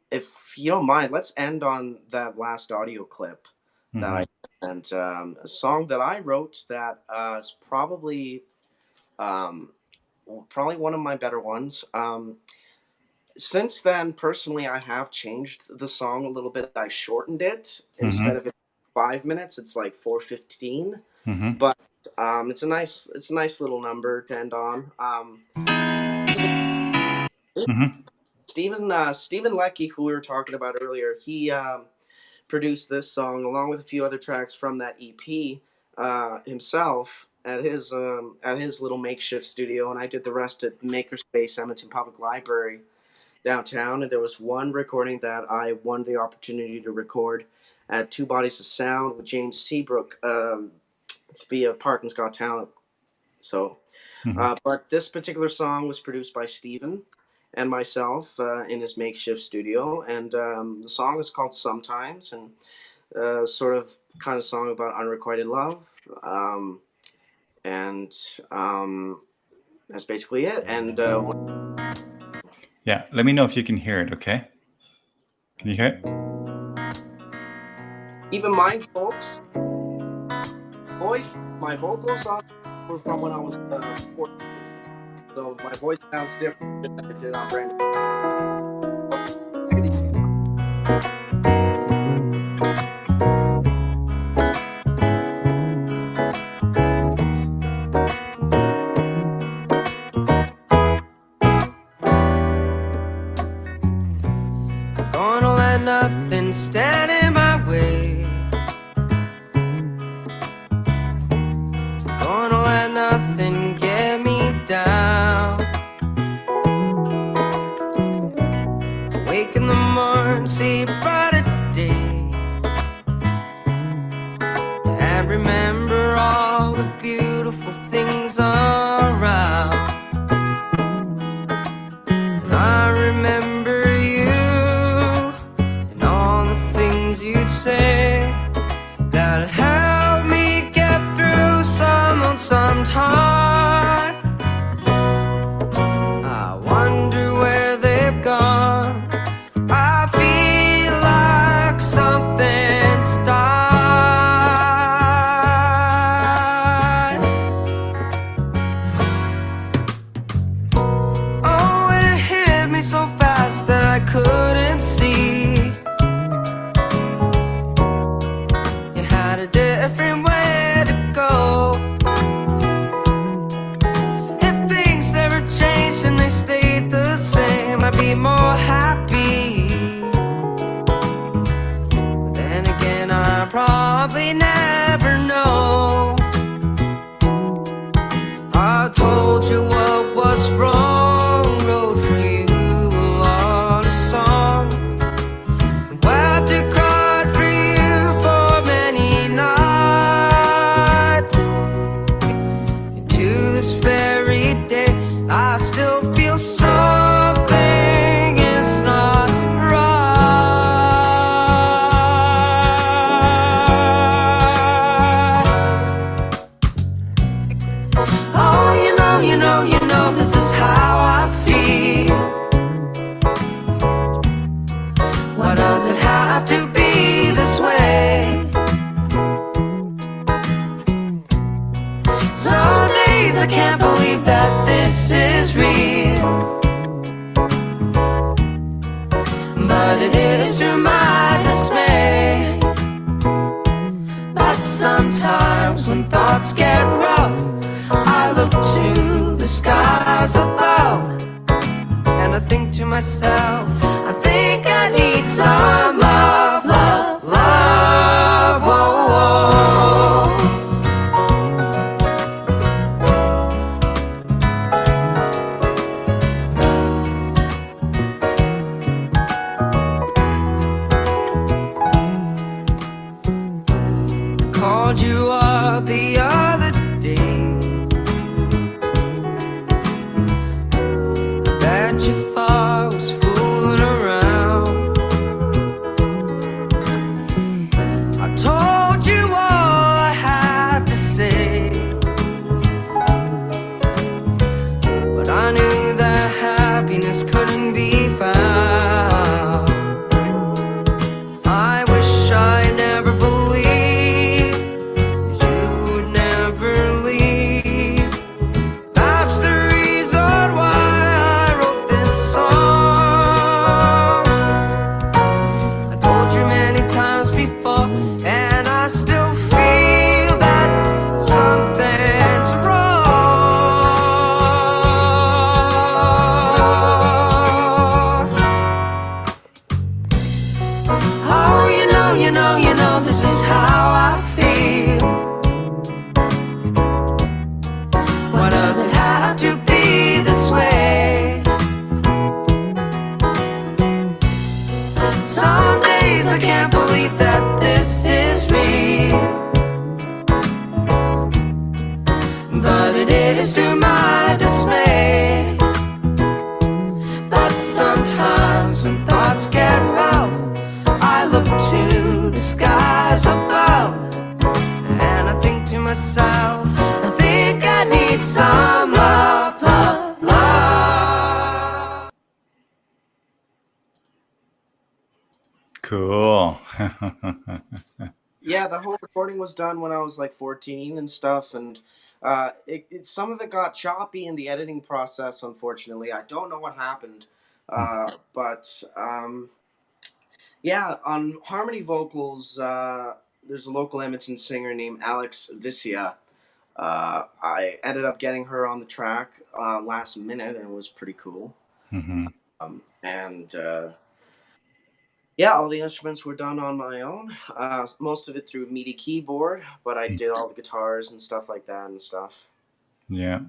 if you don't mind, let's end on that last audio clip that I sent, a song that I wrote that is probably one of my better ones. Since then, personally, I have changed the song a little bit. I shortened it. Instead of 5 minutes, it's like 4:15. But it's a nice little number to end on. Stephen Leckie, who we were talking about earlier, he produced this song along with a few other tracks from that EP himself at his little makeshift studio, and I did the rest at Makerspace Edmonton Public Library downtown. And there was one recording that I won the opportunity to record at Two Bodies of Sound with James Seabrook via Parkland's Got Talent. So, but this particular song was produced by Stephen and myself in his makeshift studio, and the song is called Sometimes, and kind of song about unrequited love, and that's basically it. And yeah, let me know if you can hear it. Okay, can you hear it? Keep in mind, folks, my vocals were from when I was 14. So my voice sounds different than it did on Brandon. Gonna let nothing stand in my way. Gonna let nothing get me down. Wake in the morning, see a brighter day, and remember all the beautiful things around. And I remember you and all the things you'd say that helped me get through some time. I wonder where they've gone. I feel like something's died. Oh, it hit me so fast that I couldn't see. You had a different way to go. If things never changed and they stayed the same, I'd be more happy. But then again, I probably never know. I told you what was wrong, wrote for you a lot of songs, wept and cried for you for many nights. And to this very day, I still feel something is not right. Oh, you know, this is how I feel. Why does it have to be this way? Some days I can't believe that this is real, but it is to my dismay. But sometimes when thoughts get rough, I look to the skies above, and I think to myself, I think I need some love, love, love. Oh, oh. Called you up the other day. Bet you thought I was fooling around. I told you all I had to say, but I knew that happiness couldn't be found. I wish I never believed you would never leave. That's the reason why I wrote this song. I told you many times before, and I still feel that something's wrong. Oh, you know, this is how I feel. Why does it have to be this way? Some days I can't believe that this is real, but it is to my dismay. But sometimes when thoughts get rough, I look to the skies above, and I think to myself, I think I need some love, love, love. Cool. Yeah, the whole recording was done when I was like 14 and stuff, and some of it got choppy in the editing process, unfortunately. I don't know what happened, but yeah, on harmony vocals, there's a local Edmonton singer named Alex Vicia. I ended up getting her on the track last minute, and it was pretty cool. Mhm. And yeah, all the instruments were done on my own. Most of it through MIDI keyboard, but I did all the guitars and stuff like that and stuff. Yeah.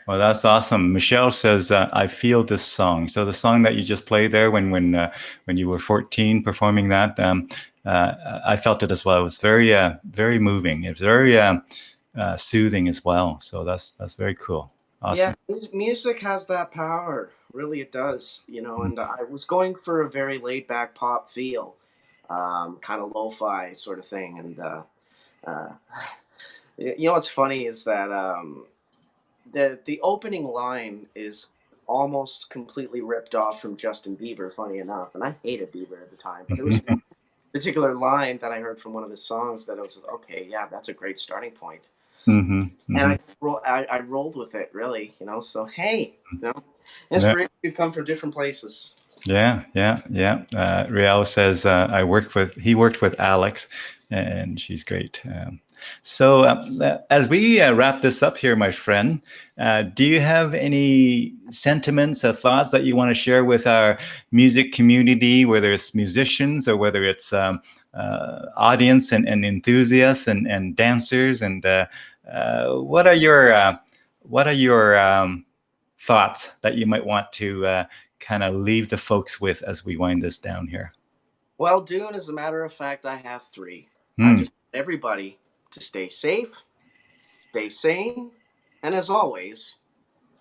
Well, that's awesome. Michelle says, "I feel this song." So the song that you just played there, when you were 14, performing that, I felt it as well. It was very moving. It was very soothing as well. So that's very cool. Awesome. Yeah, music has that power. Really, it does. You know, and I was going for a very laid back pop feel, kind of lo-fi sort of thing. And you know what's funny is that the opening line is almost completely ripped off from Justin Bieber. Funny enough, and I hated Bieber at the time, but there was one particular line that I heard from one of his songs that I was okay. Yeah, that's a great starting point. Mm-hmm. And I rolled with it, really, you know. So hey, you know, inspiration could come from different places. Yeah. Riel says, he worked with Alex, and she's great. So as we wrap this up here, my friend, do you have any sentiments or thoughts that you want to share with our music community, whether it's musicians or whether it's audience and enthusiasts and dancers? And what are your thoughts that you might want to kind of leave the folks with as we wind this down here? Well, Dune, as a matter of fact, I have 3. I just want everybody to stay safe, stay sane, and as always,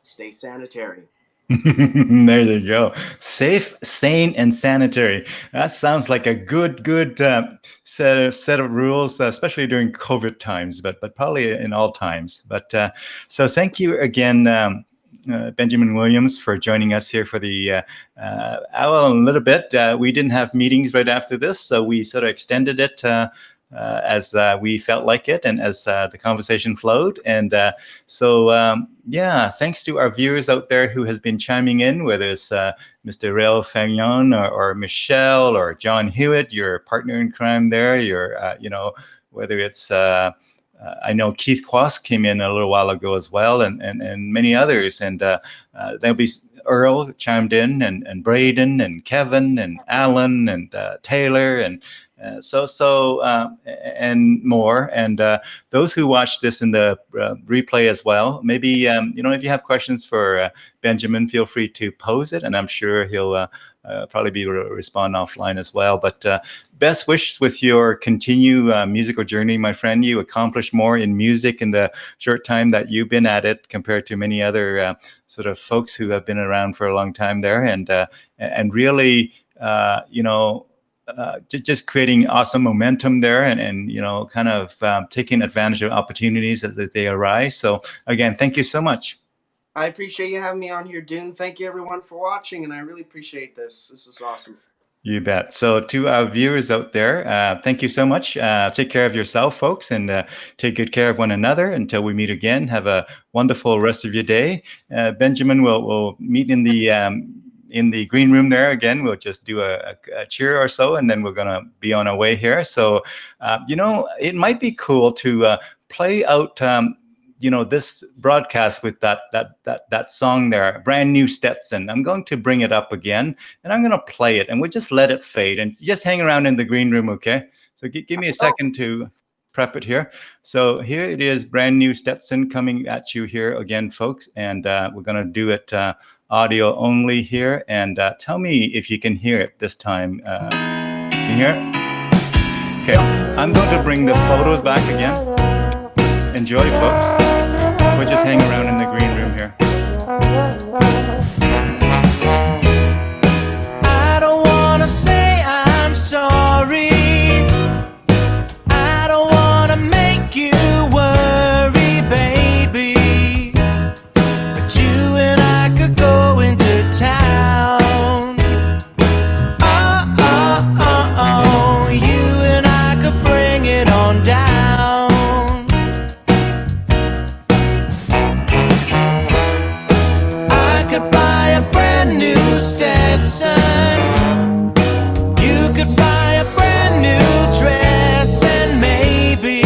stay sanitary. There you go. Safe, sane, and sanitary. That sounds like a good set of rules, especially during COVID times, but probably in all times. But so thank you again, Benjamin Williams, for joining us here for the a little bit. We didn't have meetings right after this, so we sort of extended it as we felt like it, and as the conversation flowed. And thanks to our viewers out there who has been chiming in, whether it's Mr. Rael Fagnon or Michelle or John Hewitt, your partner in crime there, your whether it's I know Keith Quast came in a little while ago as well, and many others. And there'll be Earl chimed in, and Braden, and Kevin, and Alan, and Taylor, and and more. And those who watch this in the replay as well, maybe if you have questions for Benjamin, feel free to pose it, and I'm sure he'll probably be respond offline as well. But best wishes with your continue musical journey, my friend. You accomplished more in music in the short time that you've been at it compared to many other sort of folks who have been around for a long time there, and really just creating awesome momentum there, and kind of taking advantage of opportunities as they arise. So again, thank you so much. I appreciate you having me on here, Dune. Thank you, everyone, for watching, and I really appreciate this. This is awesome. You bet. So to our viewers out there, thank you so much. Take care of yourself, folks, and take good care of one another until we meet again. Have a wonderful rest of your day. Benjamin will meet in the green room there again. We'll just do a cheer or so, and then we're going to be on our way here. So, it might be cool to play out this broadcast with that song there, Brand New Stetson. I'm going to bring it up again, and I'm going to play it, and we'll just let it fade, and just hang around in the green room, okay? So give me a second to prep it here. So here it is, Brand New Stetson, coming at you here again, folks, and we're going to do it audio only here, and tell me if you can hear it this time. Can you hear it? Okay, I'm going to bring the photos back again. Enjoy, folks. We'll just hang around in the green room here. I don't wanna say I'm sorry. I don't wanna make you worry, baby. But you and I could go into town. Oh, you and I could bring it on down. You could buy a brand new dress, and maybe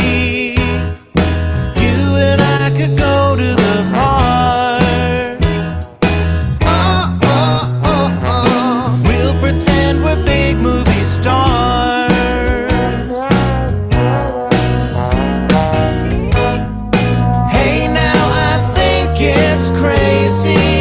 you and I could go to the park. We'll pretend we're big movie stars. Hey, now I think it's crazy.